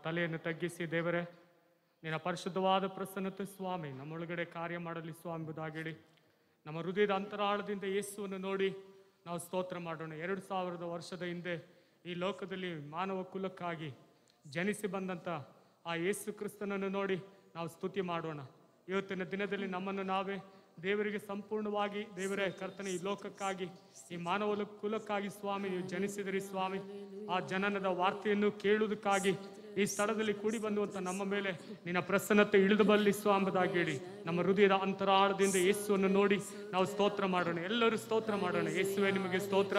ತಲೆಯನ್ನು ತಗ್ಗಿಸಿ ದೇವರೇ ನಿನ್ನ ಪರಿಶುದ್ಧವಾದ ಪ್ರಸನ್ನತೆ ಸ್ವಾಮಿ ನಮ್ಮೊಳಗಡೆ ಕಾರ್ಯ ಮಾಡಲಿ ಸ್ವಾಮಿ ಎಂಬುದಾಗಿ ನಮ್ಮ ಹೃದಯದ ಅಂತರಾಳದಿಂದ ಯೇಸುವನ್ನು ನೋಡಿ ನಾವು ಸ್ತೋತ್ರ ಮಾಡೋಣ. 2000 ವರ್ಷದ ಹಿಂದೆ ಈ ಲೋಕದಲ್ಲಿ ಮಾನವ ಕುಲಕ್ಕಾಗಿ ಜನಿಸಿ ಬಂದಂಥ ಆ ಯೇಸು ಕ್ರಿಸ್ತನನ್ನು ನೋಡಿ ನಾವು ಸ್ತುತಿ ಮಾಡೋಣ. ಇವತ್ತಿನ ದಿನದಲ್ಲಿ ನಮ್ಮನ್ನು ನಾವೇ ದೇವರಿಗೆ ಸಂಪೂರ್ಣವಾಗಿ ದೇವರೇ ಕರ್ತನೆ ಈ ಲೋಕಕ್ಕಾಗಿ ಈ ಮಾನವ ಕುಲಕ್ಕಾಗಿ ಸ್ವಾಮಿ ನೀವು ಜನಿಸಿದಿರಿ ಸ್ವಾಮಿ. ಆ ಜನನದ ವಾರ್ತೆಯನ್ನು ಕೇಳುವುದಕ್ಕಾಗಿ ಈ ಸ್ಥಳದಲ್ಲಿ ಕೂಡಿ ಬಂದುವಂಥ ನಮ್ಮ ಮೇಲೆ ನಿನ್ನ ಪ್ರಸನ್ನತೆ ಇಳಿದು ಬರಲಿ ಸ್ವಾಂಬದಾಗಿ ಹೇಳಿ ನಮ್ಮ ಹೃದಯದ ಅಂತರಾಳದಿಂದ ಯೇಸುವನ್ನು ನೋಡಿ ನಾವು ಸ್ತೋತ್ರ ಮಾಡೋಣ. ಎಲ್ಲರೂ ಸ್ತೋತ್ರ ಮಾಡೋಣ. ಯೇಸುವೇ ನಿಮಗೆ ಸ್ತೋತ್ರ,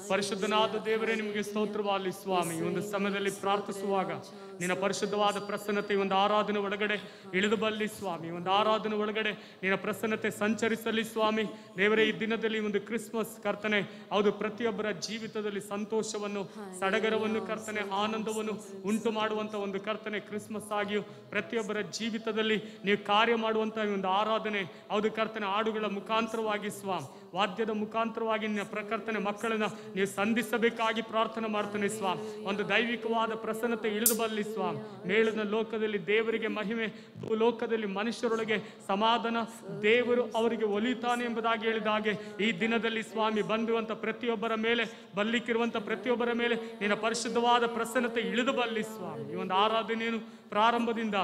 ಪರಿಶುದ್ಧನಾದ ದೇವರೇ ನಿಮಗೆ ಸ್ತೋತ್ರವಾಗಲಿ ಸ್ವಾಮಿ. ಈ ಒಂದು ಸಮಯದಲ್ಲಿ ಪ್ರಾರ್ಥಿಸುವಾಗ ನಿನ್ನ ಪರಿಶುದ್ಧವಾದ ಪ್ರಸನ್ನತೆ ಈ ಒಂದು ಆರಾಧನೆ ಒಳಗಡೆ ಇಳಿದು ಬರಲಿ ಸ್ವಾಮಿ. ಒಂದು ಆರಾಧನೆ ಒಳಗಡೆ ನಿನ್ನ ಪ್ರಸನ್ನತೆ ಸಂಚರಿಸಲಿ ಸ್ವಾಮಿ. ದೇವರೇ ಈ ದಿನದಲ್ಲಿ ಒಂದು ಕ್ರಿಸ್ಮಸ್ ಕರ್ತನೆ ಹೌದು ಪ್ರತಿಯೊಬ್ಬರ ಜೀವಿತದಲ್ಲಿ ಸಂತೋಷವನ್ನು ಸಡಗರವನ್ನು ಕರ್ತನೆ ಆನಂದವನ್ನು ಉಂಟು ಮಾಡುವಂತ ಒಂದು ಕರ್ತನೆ ಕ್ರಿಸ್ಮಸ್ ಆಗಿಯೂ ಪ್ರತಿಯೊಬ್ಬರ ಜೀವಿತದಲ್ಲಿ ನೀವು ಕಾರ್ಯ ಮಾಡುವಂತ ಒಂದು ಆರಾಧನೆ ಹೌದು ಕರ್ತನೆ ಹಾಡುಗಳ ಮುಖಾಂತರವಾಗಿ ಸ್ವಾಮಿ ವಾದ್ಯದ ಮುಖಾಂತರವಾಗಿ ನಿನ್ನ ಪ್ರಕರ್ತನೆ ಮಕ್ಕಳನ್ನ ನೀವು ಸಂಧಿಸಬೇಕಾಗಿ ಪ್ರಾರ್ಥನೆ ಮಾಡ್ತಾನೆ ಸ್ವಾಮಿ. ಒಂದು ದೈವಿಕವಾದ ಪ್ರಸನ್ನತೆ ಇಳಿದು ಬರಲಿ ಸ್ವಾಮಿ. ಮೇಲಿನ ಲೋಕದಲ್ಲಿ ದೇವರಿಗೆ ಮಹಿಮೆ, ಲೋಕದಲ್ಲಿ ಮನುಷ್ಯರೊಳಗೆ ಸಮಾಧಾನ, ದೇವರು ಅವರಿಗೆ ಒಲಿತಾನೆ ಎಂಬುದಾಗಿ ಹೇಳಿದ ಹಾಗೆ ಈ ದಿನದಲ್ಲಿ ಸ್ವಾಮಿ ಬಂದಿರುವಂತ ಪ್ರತಿಯೊಬ್ಬರ ಮೇಲೆ ಬರಲಿಕ್ಕಿರುವಂತ ಪ್ರತಿಯೊಬ್ಬರ ಮೇಲೆ ನಿನ್ನ ಪರಿಶುದ್ಧವಾದ ಪ್ರಸನ್ನತೆ ಇಳಿದು ಬರಲಿ ಸ್ವಾಮಿ. ಈ ಒಂದು ಆರಾಧನೆಯನ್ನು ಪ್ರಾರಂಭದಿಂದ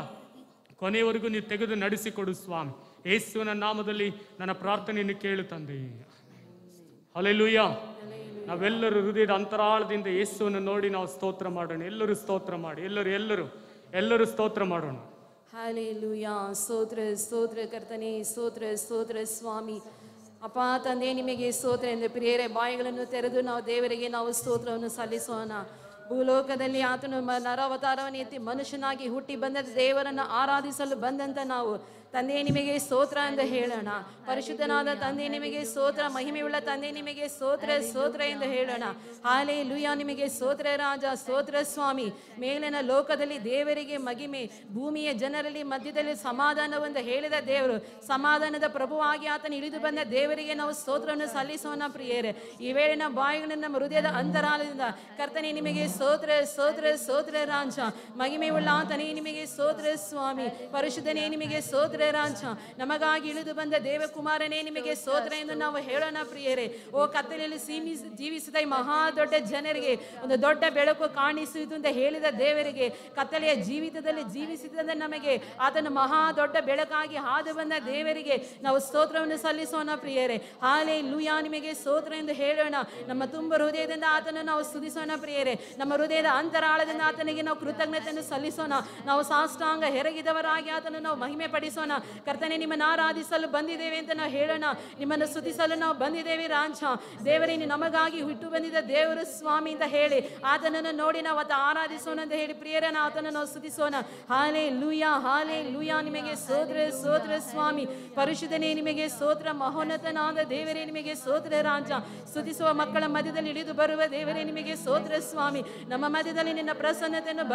ಕೊನೆಯವರೆಗೂ ನೀವು ತೆಗೆದು ನಡೆಸಿಕೊಡು ಸ್ವಾಮಿ. ಯೇಸುವಿನ ನಾಮದಲ್ಲಿ ನನ್ನ ಪ್ರಾರ್ಥನೆಯನ್ನು ಕೇಳು ತಂದೆ. ಹಲ್ಲೆಲೂಯಾ. ನಾವೆಲ್ಲರೂ ಹೃದಯದ ಅಂತರಾಳದಿಂದ ಯೇಸುವನ್ನು ನೋಡಿ ನಾವು ಸ್ತೋತ್ರ ಮಾಡೋಣ. ಎಲ್ಲರೂ ಸ್ತೋತ್ರ ಮಾಡಿ, ಎಲ್ಲರೂ ಸ್ತೋತ್ರ ಮಾಡೋಣ. ಹಲ್ಲೆಲೂಯಾ. ಸ್ತೋತ್ರ ಸ್ತೋತ್ರ ಕರ್ತನೇ, ಸ್ತೋತ್ರ ಸ್ತೋತ್ರ ಸ್ವಾಮಿ. ಅಪ್ಪ ತಂದೆ ನಿಮಗೆ ಸ್ತೋತ್ರ ಎಂದು ಪ್ರಿಯರೇ ಬಾಯಿಗಳನ್ನು ತೆರೆದು ನಾವು ದೇವರಿಗೆ ನಾವು ಸ್ತೋತ್ರವನ್ನು ಸಲ್ಲಿಸೋಣ. ಭೂಲೋಕದಲ್ಲಿ ಆತನು ನರಾವತಾರವನ್ನು ಎತ್ತಿ ಮನುಷ್ಯನಾಗಿ ಹುಟ್ಟಿ ಬಂದ ದೇವರನ್ನು ಆರಾಧಿಸಲು ಬಂದಂತ ನಾವು ತಂದೆ ನಿಮಗೆ ಸ್ತೋತ್ರ ಎಂದು ಹೇಳೋಣ. ಪರಿಶುದ್ಧನಾದ ತಂದೆ ನಿಮಗೆ ಸ್ತೋತ್ರ, ಮಹಿಮೆಯುಳ್ಳ ತಂದೆ ನಿಮಗೆ ಸ್ತೋತ್ರ ಸ್ತೋತ್ರ ಎಂದು ಹೇಳೋಣ. ಹಲ್ಲೆಲೂಯಾ. ನಿಮಗೆ ಸ್ತೋತ್ರ ರಾಜ, ಸ್ತೋತ್ರ ಸ್ವಾಮಿ. ಮೇಲಿನ ಲೋಕದಲ್ಲಿ ದೇವರಿಗೆ ಮಹಿಮೆ, ಭೂಮಿಯ ಜನರಲ್ಲಿ ಮಧ್ಯದಲ್ಲಿ ಸಮಾಧಾನವೆಂದು ಹೇಳಿದ ದೇವರು, ಸಮಾಧಾನದ ಪ್ರಭುವಾಗಿ ಆತನು ಇಳಿದು ಬಂದ ದೇವರಿಗೆ ನಾವು ಸ್ತೋತ್ರವನ್ನು ಸಲ್ಲಿಸೋಣ ಪ್ರಿಯರೇ. ಈ ವೇಳೆ ನಮ್ಮ ಬಾಯಿಗಳನ್ನು ನಮ್ಮ ಹೃದಯದ ಅಂತರಾಳದಿಂದ ಕರ್ತನೆ ನಿಮಗೆ ಸ್ತೋತ್ರ ಸ್ತೋತ್ರ ಸ್ತೋತ್ರ ರಾಜ, ಮಹಿಮೆಯುಳ್ಳ ಆತನೇ ನಿಮಗೆ ಸ್ತೋತ್ರ ಸ್ವಾಮಿ. ಪರಿಶುದ್ಧನೇ ನಿಮಗೆ ಸ್ತೋತ್ರ ರಾಜ. ನಮಗಾಗಿ ಇಳಿದು ಬಂದ ದೇವಕುಮಾರನೇ ನಿಮಗೆ ಸ್ತೋತ್ರ ಎಂದು ನಾವು ಹೇಳೋಣ ಪ್ರಿಯರೇ. ಓ ಕತ್ತಲೆಯಲ್ಲಿ ಜೀವಿಸಿದ ಈ ಮಹಾ ದೊಡ್ಡ ಜನರಿಗೆ ಒಂದು ದೊಡ್ಡ ಬೆಳಕು ಕಾಣಿಸಿತು ಅಂತ ಹೇಳಿದ ದೇವರಿಗೆ, ಕತ್ತಲೆಯ ಜೀವಿತದಲ್ಲಿ ಜೀವಿಸಿದ ನಮಗೆ ಆತನ ಮಹಾ ದೊಡ್ಡ ಬೆಳಕಾಗಿ ಹಾದು ಬಂದ ದೇವರಿಗೆ ನಾವು ಸ್ತೋತ್ರವನ್ನು ಸಲ್ಲಿಸೋಣ ಪ್ರಿಯರೇ. ಹಲ್ಲೆಲೂಯಾ. ನಿಮಗೆ ಸ್ತೋತ್ರ ಎಂದು ಹೇಳೋಣ. ನಮ್ಮ ತುಂಬ ಹೃದಯದಿಂದ ಆತನ ನಾವು ಸ್ತುತಿಸೋಣ ಪ್ರಿಯರೇ. ನಮ್ಮ ಹೃದಯದ ಅಂತರಾಳದಿಂದ ಆತನಿಗೆ ನಾವು ಕೃತಜ್ಞತೆಯನ್ನು ಸಲ್ಲಿಸೋಣ. ನಾವು ಸಾಷ್ಟಾಂಗ ಹೆರಗಿದವರಾಗಿ ಆತನ ನಾವು ಮಹಿಮೆ ಪಡಿಸೋಣ. ಕರ್ತನೆ ನಿಮ್ಮನ್ನು ಆರಾಧಿಸಲು ಬಂದಿದ್ದೇವೆ ಅಂತ ನಾವು ಹೇಳೋಣ. ನಿಮ್ಮನ್ನು ಸ್ತುತಿಸಲು ನಾವು ಬಂದಿದ್ದೇವೆ ರಾಜ. ದೇವರೇ ನೀನು ನಮಗಾಗಿ ಹುಟ್ಟು ಬಂದಿದ್ದ ದೇವರು ಸ್ವಾಮಿ ಅಂತ ಹೇಳಿ ಆತನನ್ನು ನೋಡಿ ನಾವು ಆತ ಆರಾಧಿಸೋಣ ಅಂತ ಹೇಳಿ ಪ್ರಿಯರನ್ನ ಆತನನ್ನು ನಾವು ಸ್ತುತಿಸೋಣ. ಹಲ್ಲೆಲೂಯಾ. ಹಲ್ಲೆಲೂಯಾ. ನಿಮಗೆ ಸ್ತೋತ್ರ ಸ್ತೋತ್ರ ಸ್ವಾಮಿ. ಪರಿಶುದ್ಧನೇ ನಿಮಗೆ ಸ್ತೋತ್ರ, ಮಹೋನ್ನತನಾದ ದೇವರೇ ನಿಮಗೆ ಸ್ತೋತ್ರ ರಾಜ. ಸ್ತುತಿಸುವ ಮಕ್ಕಳ ಮಧ್ಯದಲ್ಲಿ ಇಳಿದು ಬರುವ ದೇವರೇ ನಿಮಗೆ ಸ್ತೋತ್ರ ಸ್ವಾಮಿ. ನಮ್ಮ ಮಧ್ಯದಲ್ಲಿ ನಿನ್ನ ಪ್ರಸನ್ನತೆಯನ್ನು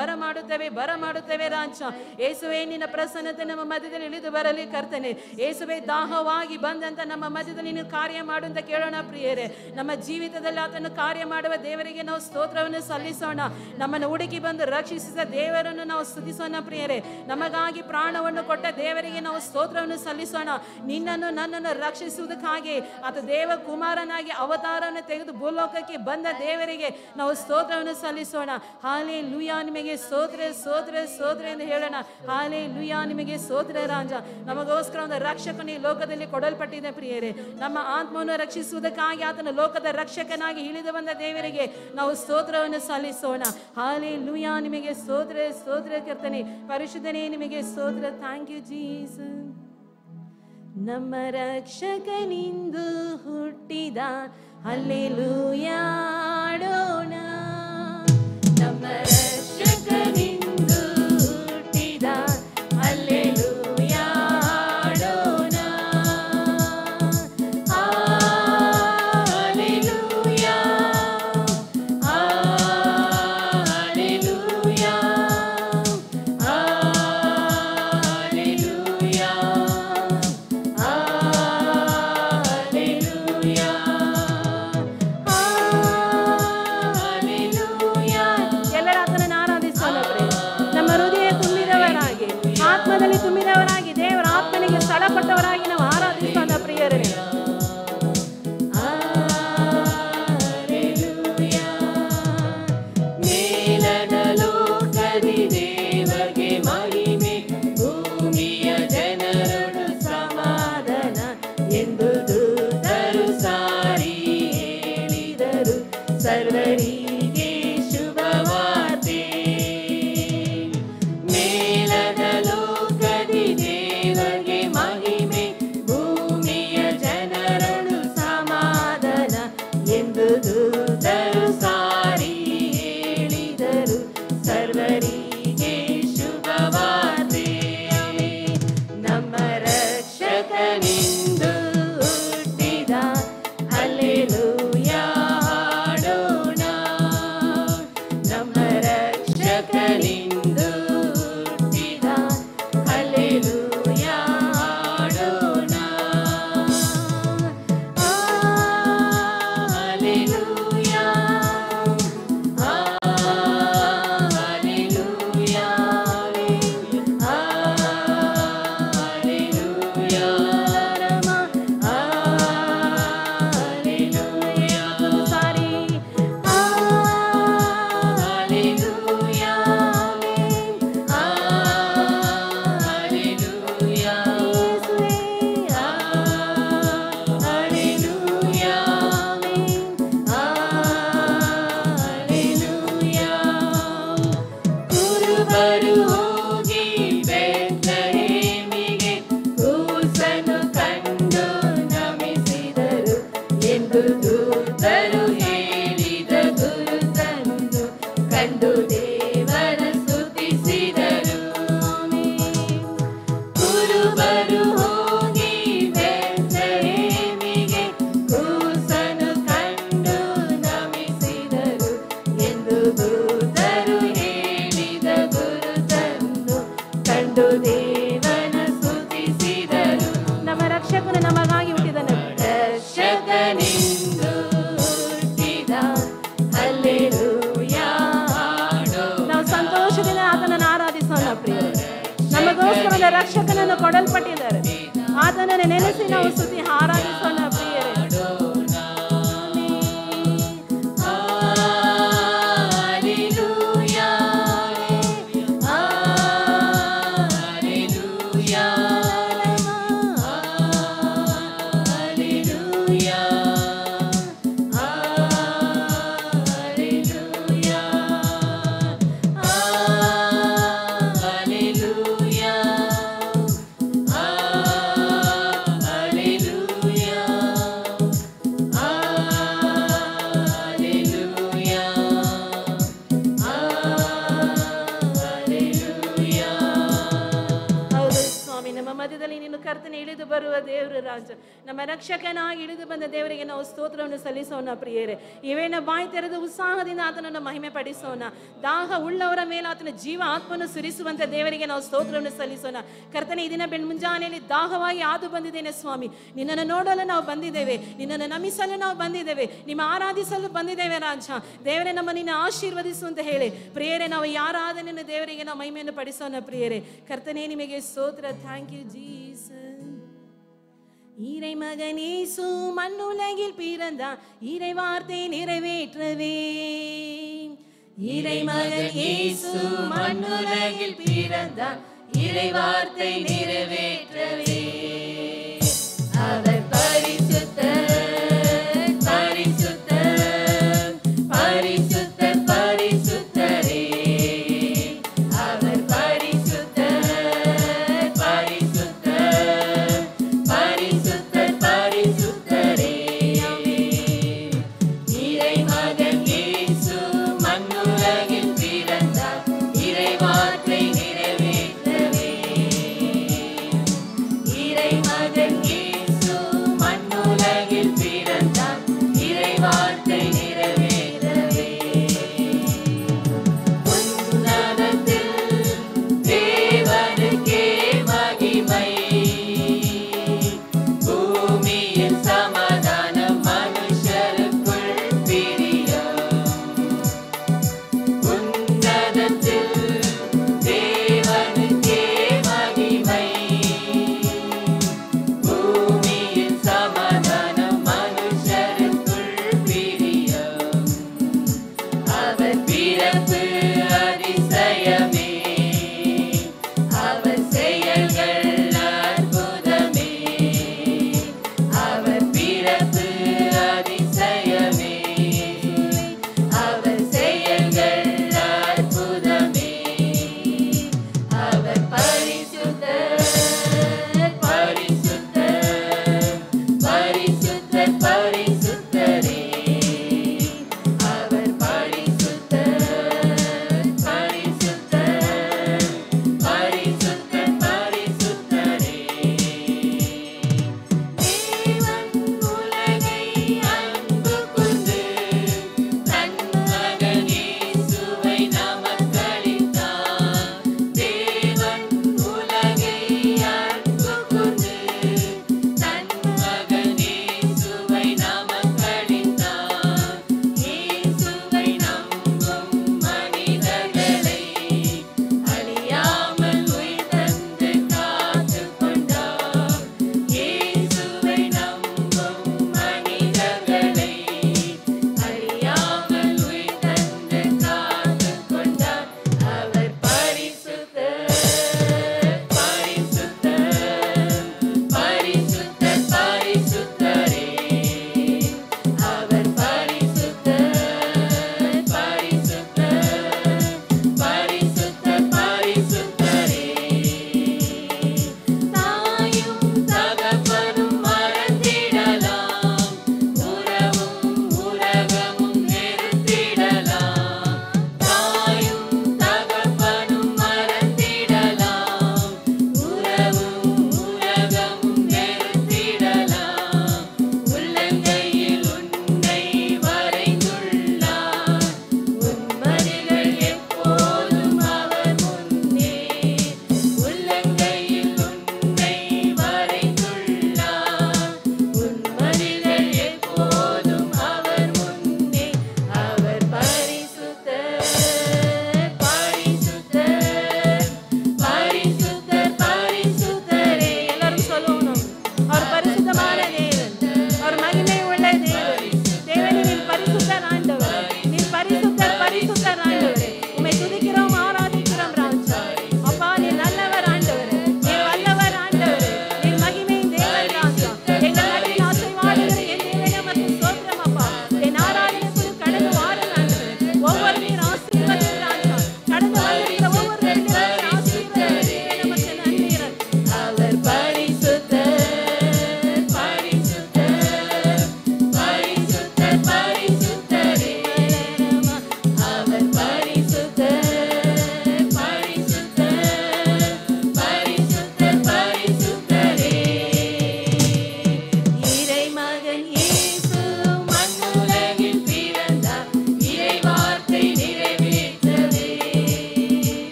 ಬರಮಾಡುತ್ತೇವೆ ರಾಜ. ಯೇಸುವೇ ನಿನ್ನ ಪ್ರಸನ್ನತೆ ನಮ್ಮ ಮಧ್ಯದಲ್ಲಿ ಇಳಿದು ಬರಲಿ ಕರ್ತನೆ. ಯೇಸುವೇ ದಾಹವಾಗಿ ಬಂದಂತ ನಮ್ಮ ಮಧ್ಯದಲ್ಲಿ ನೀನು ಕಾರ್ಯ ಮಾಡು ಅಂತ ಕೇಳೋಣ ಪ್ರಿಯರೇ. ನಮ್ಮ ಜೀವಿತದಲ್ಲಿ ಆತನು ಕಾರ್ಯ ಮಾಡುವ ದೇವರಿಗೆ ನಾವು ಸ್ತೋತ್ರವನ್ನು ಸಲ್ಲಿಸೋಣ. ನಮ್ಮನ್ನು ಹುಡುಕಿ ಬಂದು ರಕ್ಷಿಸಿದ ದೇವರನ್ನು ನಾವು ಸ್ತುತಿಸೋಣ ಪ್ರಿಯರೇ. ನಮಗಾಗಿ ಪ್ರಾಣವನ್ನು ಕೊಟ್ಟ ದೇವರಿಗೆ ನಾವು ಸ್ತೋತ್ರವನ್ನು ಸಲ್ಲಿಸೋಣ. ನಿನ್ನನ್ನು ನನ್ನನ್ನು ರಕ್ಷಿಸುವುದಕ್ಕಾಗಿ ಆತ ದೇವ ಕುಮಾರನಾಗಿ ಅವತಾರವನ್ನು ತೆಗೆದು ಭೂಲೋಕಕ್ಕೆ ಬಂದ ದೇವರಿಗೆ ನಾವು ಸ್ತೋತ್ರವನ್ನು ಸಲ್ಲಿಸೋಣ. ಹಲ್ಲೆಲೂಯಾ. ನಿಮಗೆ ಸ್ತೋತ್ರ ಸ್ತೋತ್ರ ಸ್ತೋತ್ರ ಎಂದು ಹೇಳೋಣ. ಹಲ್ಲೆಲೂಯಾ. ನಿಮಗೆ ಸ್ತೋತ್ರ ರಾಜ. ನಮಗೋಸ್ಕರ ಒಂದು ರಕ್ಷಕನು ಈ ಲೋಕದಲ್ಲಿ ಕೊಡಲ್ಪಟ್ಟಿದೆ ಪ್ರಿಯರೇ. ನಮ್ಮ ಆತ್ಮವನ್ನು ರಕ್ಷಿಸುವುದಕ್ಕಾಗಿ ಆತನ ಲೋಕದ ರಕ್ಷಕನಾಗಿ ಇಳಿದು ಬಂದ ದೇವರಿಗೆ ನಾವು ಸ್ತೋತ್ರವನ್ನು ಸಲ್ಲಿಸೋಣ. ಹಲ್ಲೆಲೂಯಾ. ನಿಮಗೆ ಸ್ತೋತ್ರ ಸ್ತೋತ್ರ ಕರ್ತನೆ. ಪರಿಶುದ್ಧನೇ ನಿಮಗೆ ಸ್ತೋತ್ರ. Thank you Jesus. ನಮ್ಮ ರಕ್ಷಕನಿಂದು ಹುಟ್ಟಿದ ಹಲ್ಲೆಲೂಯಾ ಆಡೋಣ. ನಮ್ಮ ರಕ್ಷಕನಿಂದು ಹುಟ್ಟಿದ ಹಲ್ಲೆಲೂಯಾ ಆಡೋಣ. ಹಲ್ಲೆಲೂಯಾ. ಹಲ್ಲೆಲೂಯಾ. ಹಲ್ಲೆಲೂಯಾ. ಹಲ್ಲೆಲೂಯಾ. ಕೊಟ್ಟಿದ್ದಾರೆ. ಆತನನ್ನು ನೆನೆಸಿ ನಾವು ಸ್ತುತಿ ಆರಾಧಿಸೋಣ ಪ್ರಿಯರೇ. ಕರ್ತನೆ ಇಳಿದು ಬರುವ ದೇವರು ರಾಜ, ನಮ್ಮ ರಕ್ಷಕನಾಗಿ ಇಳಿದು ಬಂದ ದೇವರಿಗೆ ನಾವು ಸ್ತೋತ್ರವನ್ನು ಸಲ್ಲಿಸೋಣ ಪ್ರಿಯರೇ. ಇವೇನ ಬಾಯಿ ತೆರೆದು ಉತ್ಸಾಹದಿಂದ ಆತನನ್ನು ಮಹಿಮೆ ಪಡಿಸೋಣ. ದಾಹ ಉಳ್ಳವರ ಮೇಲೆ ಆತನ ಜೀವ ಆತ್ಮನ್ನು ಸುರಿಸುವಂತ ದೇವರಿಗೆ ನಾವು ಸ್ತೋತ್ರವನ್ನು ಸಲ್ಲಿಸೋಣ. ಕರ್ತನೆ ಈ ದಿನ ಮುಂಜಾನೆಯಲ್ಲಿ ದಾಹವಾಗಿ ಆದು ಬಂದಿದ್ದೇನೆ ಸ್ವಾಮಿ. ನಿನ್ನನ್ನು ನೋಡಲು ನಾವು ಬಂದಿದ್ದೇವೆ, ನಿನ್ನನ್ನು ನಮಿಸಲು ನಾವು ಬಂದಿದ್ದೇವೆ, ನಿಮ್ಮ ಆರಾಧಿಸಲು ಬಂದಿದ್ದೇವೆ ರಾಜ. ದೇವರೇ ನಮ್ಮ ನಿನ್ನ ಆಶೀರ್ವದಿಸು ಅಂತ ಹೇಳಿ ಪ್ರಿಯರೇ ನಾವು ಯಾರಾದನೆಯನ್ನು ದೇವರಿಗೆ ನಾವು ಮಹಿಮೆಯನ್ನು ಪಡಿಸೋಣ ಪ್ರಿಯರೇ. ಕರ್ತನೆ ನಿಮಗೆ ಸ್ತೋತ್ರ. Thank you Jesus. இறை மகன் இயேசு மண்ணுலகில் பிறந்த இறை வார்த்தை நிறைவேற்றவே. இறை மகன் இயேசு மண்ணுலகில் பிறந்த இறை வார்த்தை நிறைவேற்றவே. அவர் பரிசுத்தர் பரிசுத்தர் பரிசுத்தர் பரிசுத்தரே. அவர் பரிசுத்தர் பரிசுத்தர் பரிசுத்தர் பரிசுத்தரே. இறை மகன் இயேசு மண்ணுலகில் பிறந்தார் இறை வார்த்தை நிறைவேற்றவே.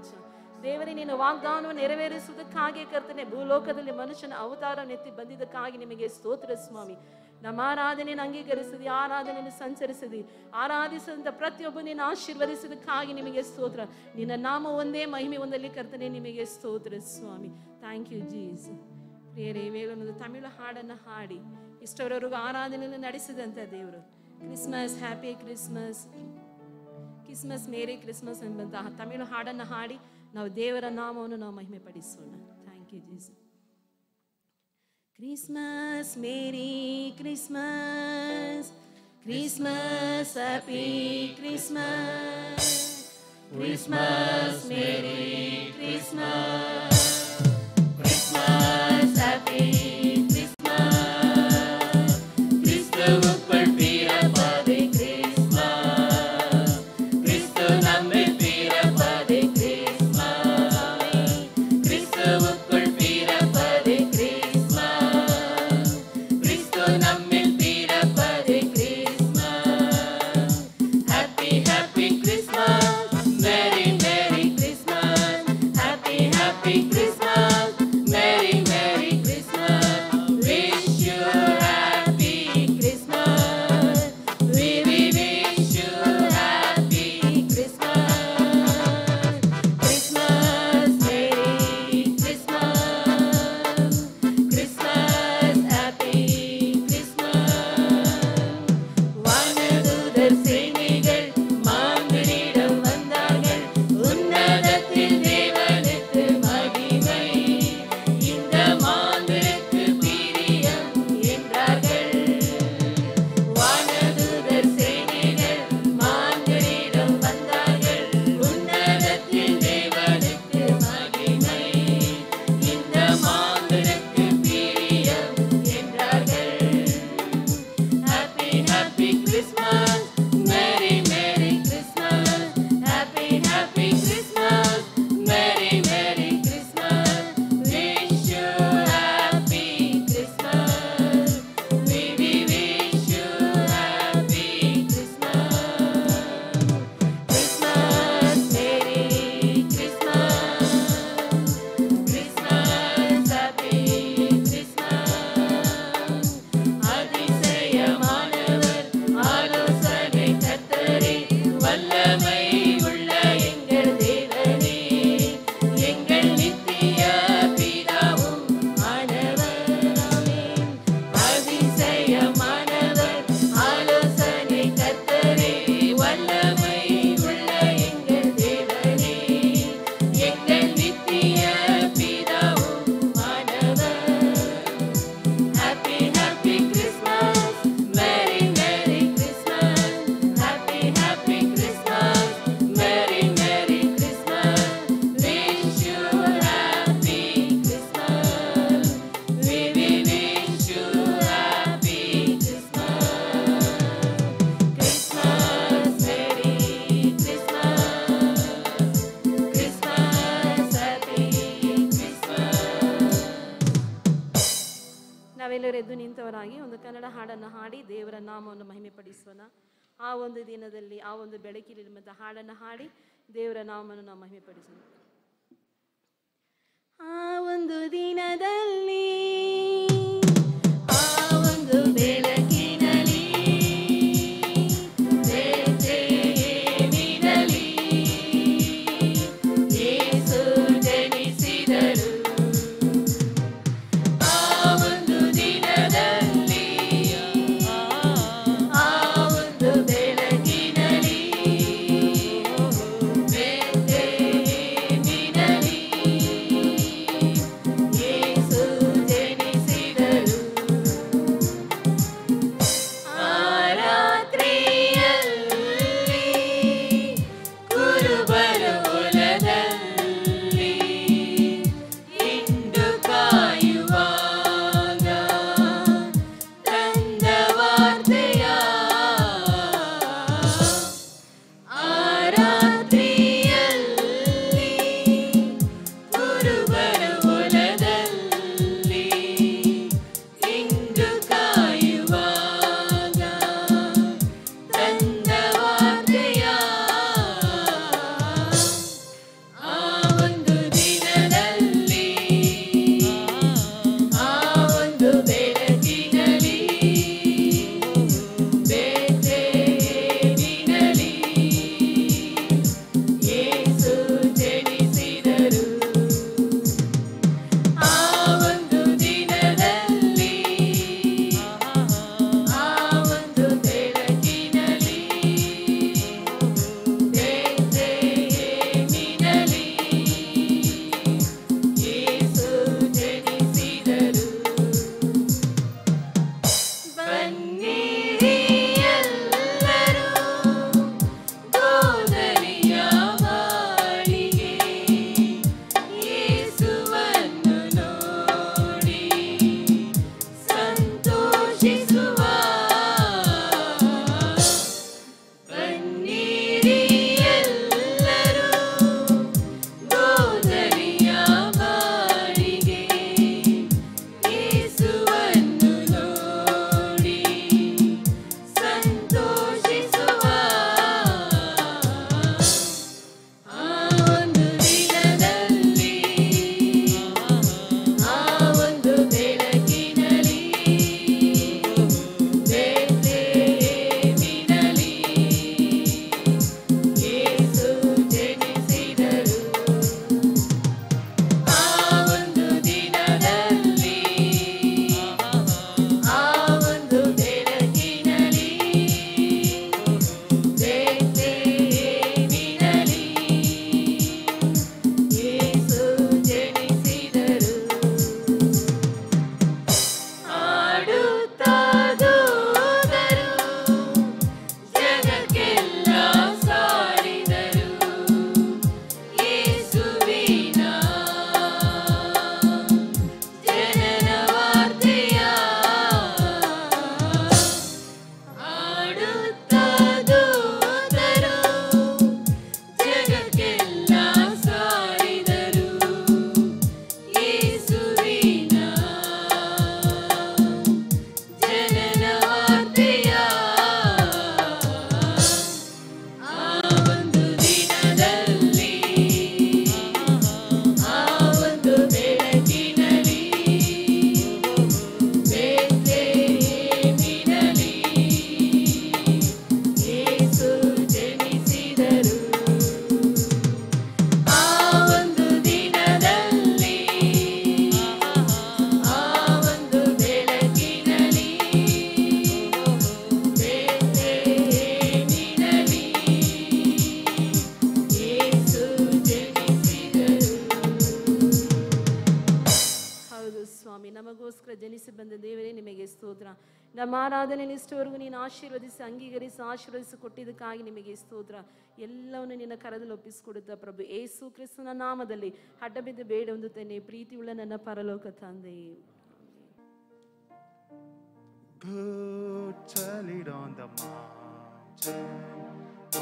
ರಾಜ. ದೇವರೇ, ನಿನ್ನ ವಾಗ್ದಾನವನ್ನು ನೆರವೇರಿಸುವುದಕ್ಕಾಗಿ ಕರ್ತನೆ ಭೂಲೋಕದಲ್ಲಿ ಮನುಷ್ಯನ ಅವತಾರನೆತ್ತಿ ಬಂದಿದ್ದಕ್ಕಾಗಿ ನಿಮಗೆ ಸ್ತೋತ್ರ ಸ್ವಾಮಿ. ನಮ್ಮ ಆರಾಧನೆಯನ್ನು ಅಂಗೀಕರಿಸಿದಿ, ಆರಾಧನೆಯನ್ನು ಸಂಚರಿಸಿದಿ, ಆರಾಧಿಸಿದಂಥ ಪ್ರತಿಯೊಬ್ಬನನ್ನು ಆಶೀರ್ವದಿಸಿದಕ್ಕಾಗಿ ನಿಮಗೆ ಸ್ತೋತ್ರ. ನಿನ್ನ ನಾಮ ಒಂದೇ ಮಹಿಮೆ ಒಂದಲ್ಲಿ ಕರ್ತನೆ ನಿಮಗೆ ಸ್ತೋತ್ರ ಸ್ವಾಮಿ. Thank you ಜೀಸ್. ಪ್ರಿಯರೇ, ವೇಳೊಂದು ತಮಿಳು ಹಾಡನ್ನು ಹಾಡಿ ಇಷ್ಟವರೆಗೂ ಆರಾಧನೆಯನ್ನು ನಡೆಸಿದಂಥ ದೇವರು, Christmas, happy Christmas, Christmas, merry Christmas ಎಂಬಂತಹ ತಮಿಳು ಹಾಡನ್ನು ಹಾಡಿ ನಾವು ದೇವರ ನಾಮವನ್ನು ನಾವು ಮಹಿಮೆ ಪಡಿಸೋಣ. Thank you Jesus. Christmas, Merry Christmas, Christmas, Happy Christmas, Christmas, Merry Christmas, Christmas, Happy Christmas, கிறிஸ்துவுக்குள் பிறப்பது கிறிஸ்மஸ், கிறிஸ்து நம்மில் பிறப்பது கிறிஸ்மஸ், கிறிஸ்துவுக்குள் பிறப்பது நம்மில் பிறப்பது Christmas. Happy happy Christmas, merry merry Christmas, happy happy Christmas, merry merry Christmas, wish you happy Christmas, we wish you happy Christmas, Christmas, Merry Christmas, Christmas, happy வானதூதர் சேனைகள் மாந்தரிடம் வந்தார்கள், உன்னதத்தில் தேவனுக்கு மகிமை, இந்த மாந்தருக்கு பிரியம் என்றார்கள். வானதூதர் சேனைகள் மாந்தரிடம் வந்தார்கள், உன்னதத்தில் தேவனுக்கு மகிமை, இந்த மாந்தருக்கு பிரியம் என்றார்கள். Happy, happy Christmas, Merry, Merry Christmas, Happy, happy Christmas, Merry, Merry Christmas, wish you happy Christmas, we wish you happy Christmas, Christmas, Merry Christmas, Christmas, Happy Christmas, அதிசயமானவர் ஆலோசனை கர்த்தரே, வல்லமை உள்ள எங்கள் தேவனே, எங்கள் நித்திய பிதாவும் ஆனவர். ஆமென். அதிசயமானவர் ஆலோசனை கர்த்தரே, வல்லமை உள்ள எங்கள் தேவனே, எங்கள் நித்திய பிதாவும் ஆனவர். Happy, happy Christmas, Merry, Merry Christmas, Happy, happy Christmas, Merry, Merry Christmas, wish you happy Christmas, we wish you happy Christmas, Christmas, Merry Christmas, Christmas, Happy Christmas. ನಾವೆಲ್ಲರೂ ಎದ್ದು ನಿಂತವರಾಗಿ ಒಂದು ಕನ್ನಡ ಹಾಡನ್ನು ಹಾಡಿ ದೇವರ ನಾಮವನ್ನು ಮಹಿಮೆ ಪಡಿಸೋಣ. ಆ ಒಂದು ದಿನದಲ್ಲಿ, ಆ ಒಂದು ಬೆಳಕಿನ ಹಾಡನ್ನು ಹಾಡಿ ದೇವರ ನಾಮವನ್ನು ನಾವು ಮಹಿಮೆ ಪಡಿಸೋಣ. ಆ ಒಂದು ದಿನದಲ್ಲಿ, ಆ ಒಂದು ಬೆಳಕಿನಲ್ಲಿ, ಬೇತ್ಲೆಹೇಮಿನಲ್ಲಿ ಯೇಸು ಜನಿಸಿದರು. ಆ ಒಂದು ದಿನದಲ್ಲಿ, ಆ ಒಂದು ಬೆಳಕಿನಲ್ಲಿ, ಬೇತ್ಲೆಹೇಮಿನಲ್ಲಿ ಯೇಸು ಜನಿಸಿದರು. ದೇವರೇ ನಿಮಗೆ ಸ್ತೋತ್ರ. ನಮ್ಮ ಆರಾಧನೆಯಲ್ಲಿ ಇಷ್ಟವರೆಗೂ ನೀನು ಆಶೀರ್ವದಿಸಿ ಆಶೀರ್ವದಿಸಿ ಕೊಟ್ಟಿದ್ದಕ್ಕಾಗಿ ನಿಮಗೆ ಸ್ತೋತ್ರ. ಎಲ್ಲವನ್ನು ನಿನ್ನ ಕರದಲ್ಲಿ ಒಪ್ಪಿಸಿಕೊಡುತ್ತಾ ಪ್ರಭು ಯೇಸು ಕ್ರಿಸ್ತನ ನಾಮದಲ್ಲಿ ಅಡ್ಡಬಿದ್ದು ಬೇಡ ಹೊಂದುತ್ತೇನೆ ಪ್ರೀತಿಯುಳ್ಳ ನನ್ನ ಪರಲೋಕ ತಂದೆಯೇ. Good tell it on the mountain,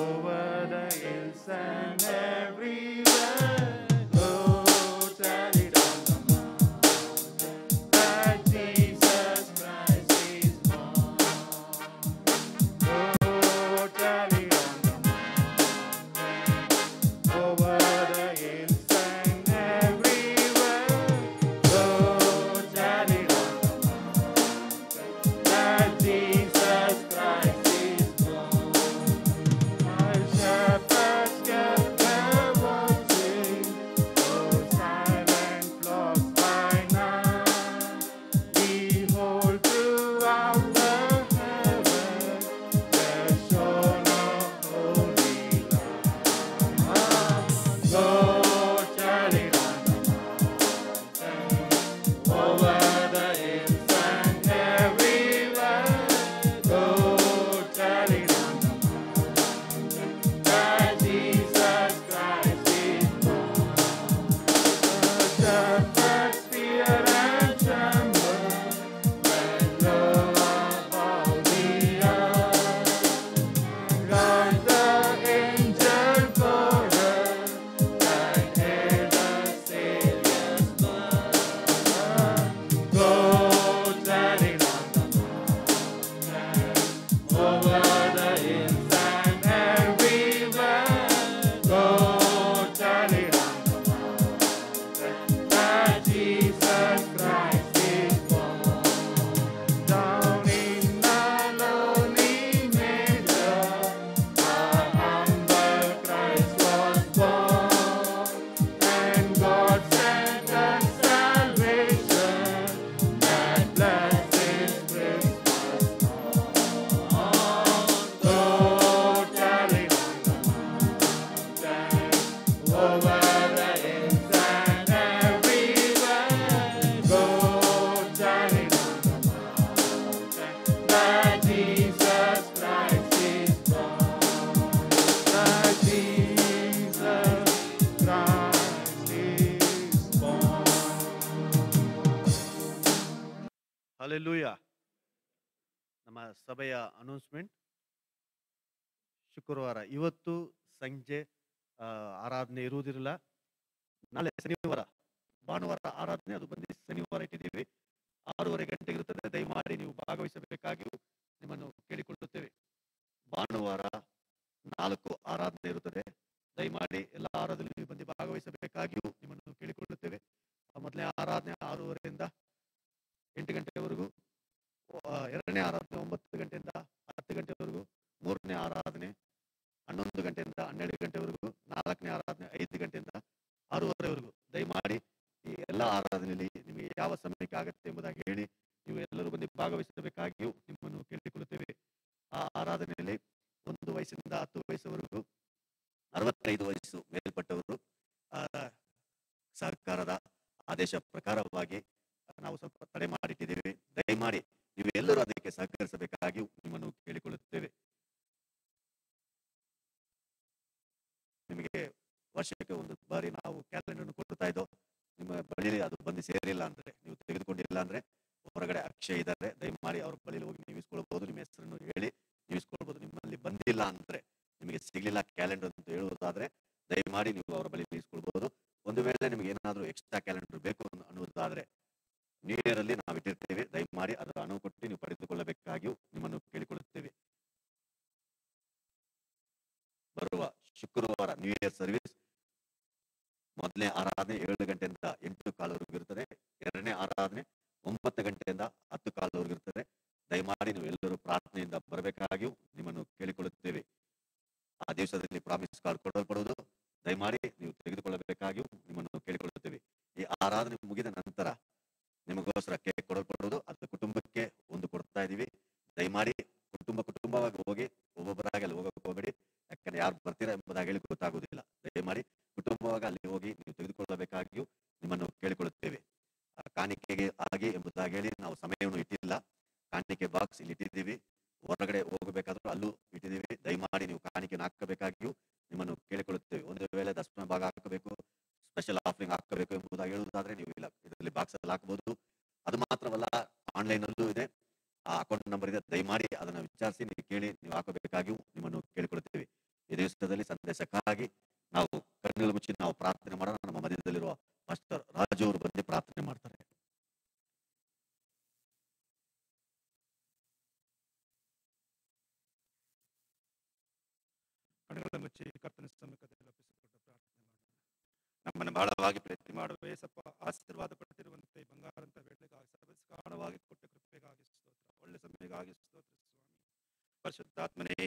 over the hills and everywhere. Good tell it on the mountain, that Jesus Christ is born. Good tell it on the mountain, over the hills and everywhere. Good tell it on the mountain, that Jesus Christ is born. My shepherds kept their watching, those silent flocks by night. Behold, throughout the heaven there shone a holy light. Go tell it on the mountain, over the hills and everywhere. Go tell it on the mountain, that Jesus Christ is born. The shepherds fear and tremble when lo above the earth. God the angel chorus that hailed the Savior's birth. Go tell it on the mountain, over the hills and everywhere. Go tell it on the mountain, that Jesus Christ is born. Down in the lonely manger, a humble Christ was born, and God sent us salvation that blessed His Christmas morn. Go tell it on the mountain, over the hills and everywhere. Go tell it on the mountain, that Jesus Christ is born. That Jesus Christ is born. Hallelujah. ನಮ್ಮ ಸಭೆಯ announcement ಶುಕ್ರವಾರ ಇವತ್ತು ಸಂಜೆ ಆರಾಧನೆ ಇರುವುದಿಲ್ಲ. ನಾಳೆ ಶನಿವಾರ ಭಾನುವಾರ ಆರಾಧನೆ, ಅದು ಬಂದು ಶನಿವಾರ ಇಟ್ಟಿದ್ದೀವಿ. 6:30 ಗಂಟೆಗೆ ಇರುತ್ತದೆ. ದಯಮಾಡಿ ನೀವು ಭಾಗವಹಿಸಬೇಕಾಗಿಯೂ ನಿಮ್ಮನ್ನು ಕೇಳಿಕೊಳ್ಳುತ್ತೇವೆ. ಭಾನುವಾರ 4 ಆರಾಧನೆ ಇರುತ್ತದೆ. ದಯಮಾಡಿ ಎಲ್ಲ ಆರಾಧನೆ ನೀವು ಬಂದು ಭಾಗವಹಿಸಬೇಕಾಗಿಯೂ ನಿಮ್ಮನ್ನು ಕೇಳಿಕೊಳ್ಳುತ್ತೇವೆ. ಮೊದಲನೇ ಆರಾಧನೆ 6:30ರಿಂದ 8 ಗಂಟೆವರೆಗೂ, ಎರಡನೇ ಆರಾಧನೆ 9 ಗಂಟೆಯಿಂದ 10 ಗಂಟೆವರೆಗೂ, ಮೂರನೇ ಆರಾಧನೆ 11 ಗಂಟೆಯಿಂದ 12 ಗಂಟೆವರೆಗೂ, ನಾಲ್ಕನೇ ಆರಾಧನೆ 5 ಗಂಟೆಯಿಂದ 6:30ವರೆಗೂ. ದಯಮಾಡಿ ಈ ಎಲ್ಲ ಆರಾಧನೆಯಲ್ಲಿ ನಿಮಗೆ ಯಾವ ಸಮಯಕ್ಕೆ ಆಗುತ್ತೆ ಎಂಬುದಾಗಿ ಹೇಳಿ ನೀವು ಎಲ್ಲರೂ ಬಂದು ಭಾಗವಹಿಸಬೇಕಾಗಿಯೂ ನಿಮ್ಮನ್ನು ಕೇಳಿಕೊಳ್ಳುತ್ತೇವೆ. ಆ ಆರಾಧನೆಯಲ್ಲಿ 1 ವಯಸ್ಸಿನಿಂದ 10 ವಯಸ್ಸವರೆಗೂ, 65 ವಯಸ್ಸು ಮೇಲ್ಪಟ್ಟವರು ಸರ್ಕಾರದ ಆದೇಶ ಪ್ರಕಾರವಾಗಿ ನಾವು ಸ್ವಲ್ಪ ತಡೆ ಮಾಡಿಟ್ಟಿದ್ದೇವೆ. ದಯಮಾಡಿ ನೀವು ಎಲ್ಲರೂ ಅದಕ್ಕೆ ಸಹಕರಿಸಬೇಕಾಗಿ ನಿಮ್ಮನ್ನು ಕೇಳಿಕೊಳ್ಳುತ್ತೇವೆ. ನಿಮಗೆ ವರ್ಷಕ್ಕೆ 1 ಬಾರಿ ನಾವು ಕ್ಯಾಲೆಂಡರ್ ಕೊಡ್ತಾ ಇದ್ದೋ. ನಿಮ್ಮ ಬಳಿಯಲ್ಲಿ ಅದು ಬಂದು ಸೇರಿಲ್ಲ ಅಂದ್ರೆ, ನೀವು ತೆಗೆದುಕೊಂಡಿಲ್ಲ ಅಂದ್ರೆ ಹೊರಗಡೆ ಅಕ್ಷಯ ಇದ್ದಾರೆ, ದಯಮಾಡಿ ಅವ್ರ ಬಳಿಯಲ್ಲಿ ಹೋಗಿ ನೀವು ಇಸ್ಕೊಳ್ಬಹುದು. ನಿಮ್ಮ ಹೆಸರನ್ನು ಹೇಳಿ ನೀವು ಇಸ್ಕೊಳ್ಬಹುದು. ನಿಮ್ಮಲ್ಲಿ ಬಂದಿಲ್ಲ ಅಂದ್ರೆ, ನಿಮಗೆ ಸಿಗಲಿಲ್ಲ ಕ್ಯಾಲೆಂಡರ್ ಅಂತ ಹೇಳುವುದಾದ್ರೆ ದಯಮಾಡಿ ನೀವು ಅವರ ಬಳಿಯಲ್ಲಿ ಇಸ್ಕೊಳ್ಬಹುದು. ಒಂದು ವೇಳೆ ನಿಮಗೆ ಏನಾದರೂ ಎಕ್ಸ್ಟ್ರಾ ಕ್ಯಾಲೆಂಡರ್ ಬೇಕು ಅನ್ನುವುದಾದ್ರೆ ನ್ಯೂ ಇಯರ್ ಅಲ್ಲಿ ನಾವು ಇಟ್ಟಿರ್ತೇವೆ. ದಯಮಾಡಿ ಅದರ ಅನುವು ಕೊಟ್ಟು ನೀವು ಪಡೆದುಕೊಳ್ಳಬೇಕಾಗಿಯೂ ನಿಮ್ಮನ್ನು ಕೇಳಿಕೊಳ್ಳುತ್ತೇವೆ. ಬರುವ ಶುಕ್ರವಾರ ನ್ಯೂ ಇಯರ್ ಸರ್ವಿಸ್ ಮೊದಲನೇ ಆರಾಧನೆ 7 ಗಂಟೆಯಿಂದ 8:15 ಇರುತ್ತದೆ. ಎರಡನೇ ಆರಾಧನೆ 9 ಗಂಟೆಯಿಂದ 10:15 ಇರುತ್ತದೆ. ದಯಮಾಡಿ ನೀವು ಎಲ್ಲರೂ ಪ್ರಾರ್ಥನೆಯಿಂದ ಬರಬೇಕಾಗಿಯೂ ನಿಮ್ಮನ್ನು ಕೇಳಿಕೊಳ್ಳುತ್ತೇವೆ. ಆ ದಿವಸದಲ್ಲಿ ಪ್ರಾಮಿಸ್ ಕಾರ್ಡ್ ಕೊಡಲ್ಪಡುವುದು. ದಯಮಾಡಿ ನೀವು ತೆಗೆದುಕೊಳ್ಳಬೇಕಾಗಿಯೂ ನಿಮ್ಮನ್ನು ಕೇಳಿಕೊಳ್ಳುತ್ತೇವೆ. ಈ ಆರಾಧನೆ ಮುಗಿದ ನಂತರ ನಿಮಗೋಸ್ಕರ ಕೇಕ್ ಕೊಡಲ್ಪಡುವುದು. ಅದು ಕುಟುಂಬಕ್ಕೆ 1 ಕೊಡ್ತಾ ಇದ್ದೀವಿ. ದಯಮಾಡಿ ಕುಟುಂಬವಾಗಿ ಹೋಗಿ ಒಬ್ಬೊಬ್ಬರಾಗಿ ಅಲ್ಲಿ ಹೋಗಕ್ಕೆ ಹೋಗಬೇಡಿ. ಯಾಕಂದ್ರೆ ಯಾರು ಬರ್ತೀರಾ ಎಂಬುದಾಗಿ ಹೇಳಿ ಗೊತ್ತಾಗುವುದಿಲ್ಲ. ದಯಮಾಡಿ ಕುಟುಂಬವಾಗಿ ಅಲ್ಲಿ ಹೋಗಿ ನೀವು ತೆಗೆದುಕೊಳ್ಳಬೇಕಾಗಿಯೂ ನಿಮ್ಮನ್ನು ಕೇಳಿಕೊಳ್ಳುತ್ತೇವೆ. ಕಾಣಿಕೆಗೆ ಆಗಿ ಎಂಬುದಾಗಿ ಹೇಳಿ ನಾವು ಸಮಯವನ್ನು ಇಟ್ಟಿದ್ದೇವೆ. ಕಾಣಿಕೆ ಬಾಕ್ಸ್ ಇಲ್ಲಿ ಇಟ್ಟಿದ್ದೀವಿ. ಹೊರಗಡೆ ಹೋಗಬೇಕಾದ್ರೂ ಅಲ್ಲೂ ಇಟ್ಟಿದ್ದೀವಿ. ದಯಮಾಡಿ ನೀವು ಕಾಣಿಕೆಯನ್ನು ಹಾಕಬೇಕಾಗಿಯೂ ನಿಮ್ಮನ್ನು ಕೇಳಿಕೊಳ್ಳುತ್ತೇವೆ. ಒಂದು ವೇಳೆ ದಶಮ ಭಾಗ ಹಾಕಬೇಕು, ಸ್ಪೆಷಲ್ ಆಫರಿಂಗ್ ಹಾಕಬೇಕು ಎಂಬುದಾಗಿ ಹೇಳುವುದಾದ್ರೆ ನೀವು ಇಲ್ಲ ಇದರಲ್ಲಿ ಬಾಕ್ಸ್ ಅಲ್ಲಿ ಹಾಕಬಹುದು. ಅದು ಮಾತ್ರವಲ್ಲ, ಆನ್ಲೈನ್ ಅಲ್ಲೂ ಇದೆ, ಆ ಅಕೌಂಟ್ ನಂಬರ್ ಇದೆ. ದಯಮಾಡಿ ಅದನ್ನು ವಿಚಾರಿಸಿ ನೀವು ಕೇಳಿ ನೀವು ಹಾಕಬೇಕಾಗಿಯೂ ನಿಮ್ಮನ್ನು ಕೇಳಿಕೊಳ್ಳುತ್ತೇವೆ. ಈ ದಿವಸದಲ್ಲಿ ಸಂದೇಶಕ್ಕಾಗಿ ನಾವು ಕಣ್ಣುಗಳು ಮುಚ್ಚಿ ನಾವು ಪ್ರಾರ್ಥನೆ ಮಾಡೋಣ. ನಮ್ಮ ಮಧ್ಯದಲ್ಲಿರುವ ಪಾಸ್ಟರ್ ರಾಜು ಅವರು ಬಂದು ಪ್ರಾರ್ಥನೆ ಮಾಡ್ತಾರೆ. ಕಣ್ಣುಗಳ ಮುಚ್ಚಿ ಕರ್ತನ ಸಮ್ಮುಖದಲ್ಲಿ ಒಪ್ಪಿಸಿಕೊಟ್ಟು ಪ್ರಾರ್ಥನೆ ಮಾಡೋಣ. ನಮ್ಮನ್ನು ಬಹಳವಾಗಿ ಪ್ರೀತಿ ಮಾಡುವ ಏಸಪ್ಪ, ಆಶೀರ್ವಾದ ಪಟ್ಟಿರುವಂತೆ ಬಂಗಾರಂತ ಬೆಳ್ಳಿಗಾಗಿ ಸರ್ವಸ್ಕಾಣವಾಗಿ ಕೊಟ್ಟ ಕೃಪೆಗಾಗಿ ಸ್ತೋತ್ರ, ಒಳ್ಳೆ ಸಮಯಗಾಗಿ ಸ್ತೋತ್ರ ಸ್ವಾಮಿ. ಪರಿಶುದ್ಧಾತ್ಮನೇ,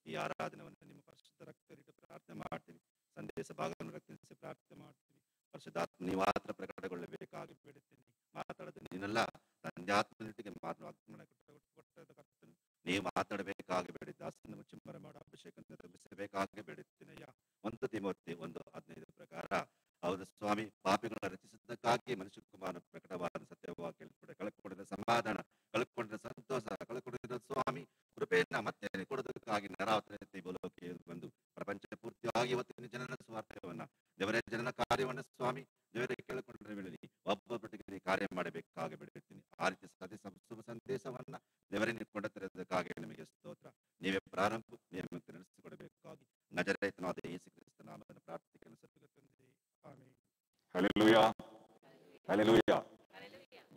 ಈ ಆರಾಧನವನ್ನು ನಿಮ್ಮ ಪರಿಶುದ್ಧ ರಕ್ತರಿಟ್ಟು ಪ್ರಾರ್ಥನೆ ಮಾಡ್ತೀನಿ. ಸಂದೇಶ ಭಾಗವನ್ನು ರಕ್ತಿಸಿ ಪ್ರಾರ್ಥನೆ ಮಾಡ್ತೀನಿ. ಪರಿಶುದ್ಧಾತ್ಮ ನೀವು ಮಾತ್ರ ಪ್ರಕಟಗೊಳ್ಳಬೇಕಾಗಿ ಬೇಡುತ್ತೀನಿ. ಮಾತಾಡೋದು ನೀನಲ್ಲ, ತಂದೆ ಆತ್ಮನಿಟ್ಟಿಗೆ ಕೊಟ್ಟದ ಕರ್ತನು ನೀವು ಮಾತಾಡಬೇಕಾಗಿ ಬೇಡಿ. ದಾಸನ ಮುಚ್ಚುಮರ ಮಾಡೋ ಅಭಿಷೇಕವನ್ನು ತುಂಬಿಸಬೇಕಾಗಿ ಬೇಡುತ್ತೀನಯ್ಯ. 1 ತಿಮೋಥೆ 1:15 ಪ್ರಕಾರ ಹೌದು ಸ್ವಾಮಿ, ಪಾಪಿಗಳ ರಚಿಸಿದ್ದಕ್ಕಾಗಿ ಮನುಷ್ಯ ಕುಮಾರನ ಪ್ರಕಟವಾದ ಸತ್ಯವಾಗಿ ಕಳಕೊಂಡಿದ್ದ ಸಮಾಧಾನ, ಕಳ್ಕೊಂಡಿದ್ದ ಸಂತೋಷ, ಕಳ್ಕೊಂಡಿದ್ದ ಸ್ವಾಮಿ ಕೃಪೆಯನ್ನ ಮತ್ತೆ ಕೊಡೋದಕ್ಕಾಗಿ ನರಾವತಿ ಬೋಲೋಕೆ ಬಂದು ಪ್ರಪಂಚ ಪೂರ್ತಿಯಾಗಿ ಇವತ್ತಿನ ಜನನ ಸ್ವಾರ್ಥವನ್ನ ದೇವರೇ ಜನನ ಕಾರ್ಯವನ್ನ ಸ್ವಾಮಿ ದೇವರೇ ಕೇಳಿಕೊಂಡ್ರೆ ವೇಳೆಯಲ್ಲಿ ಒಬ್ಬೊಬ್ಬರಿಗೆ ಕಾರ್ಯ ಮಾಡಬೇಕಾಗಿ ಬಿಡುತ್ತೀನಿ. ಆ ರೀತಿ ಶುಭ ಸಂದೇಶವನ್ನ ದೇವರೇ ನೀವು ಕೊಂಡೊಯ್ದಕ್ಕಾಗಿ ನಿಮಗೆ ಸ್ತೋತ್ರ. ನೀವೇ ಪ್ರಾರಂಭ ನೀವೇ ನಡೆಸಿಕೊಡಬೇಕಾಗಿ ನಜರೇತನಾದ ಯೇಸು ಕ್ರಿಸ್ತ ನಾಮದಲ್ಲಿ ಪ್ರಾರ್ಥಿಸಲು ಸತ್ಯಗತಂದೆ. Amen. Hallelujah. Hallelujah.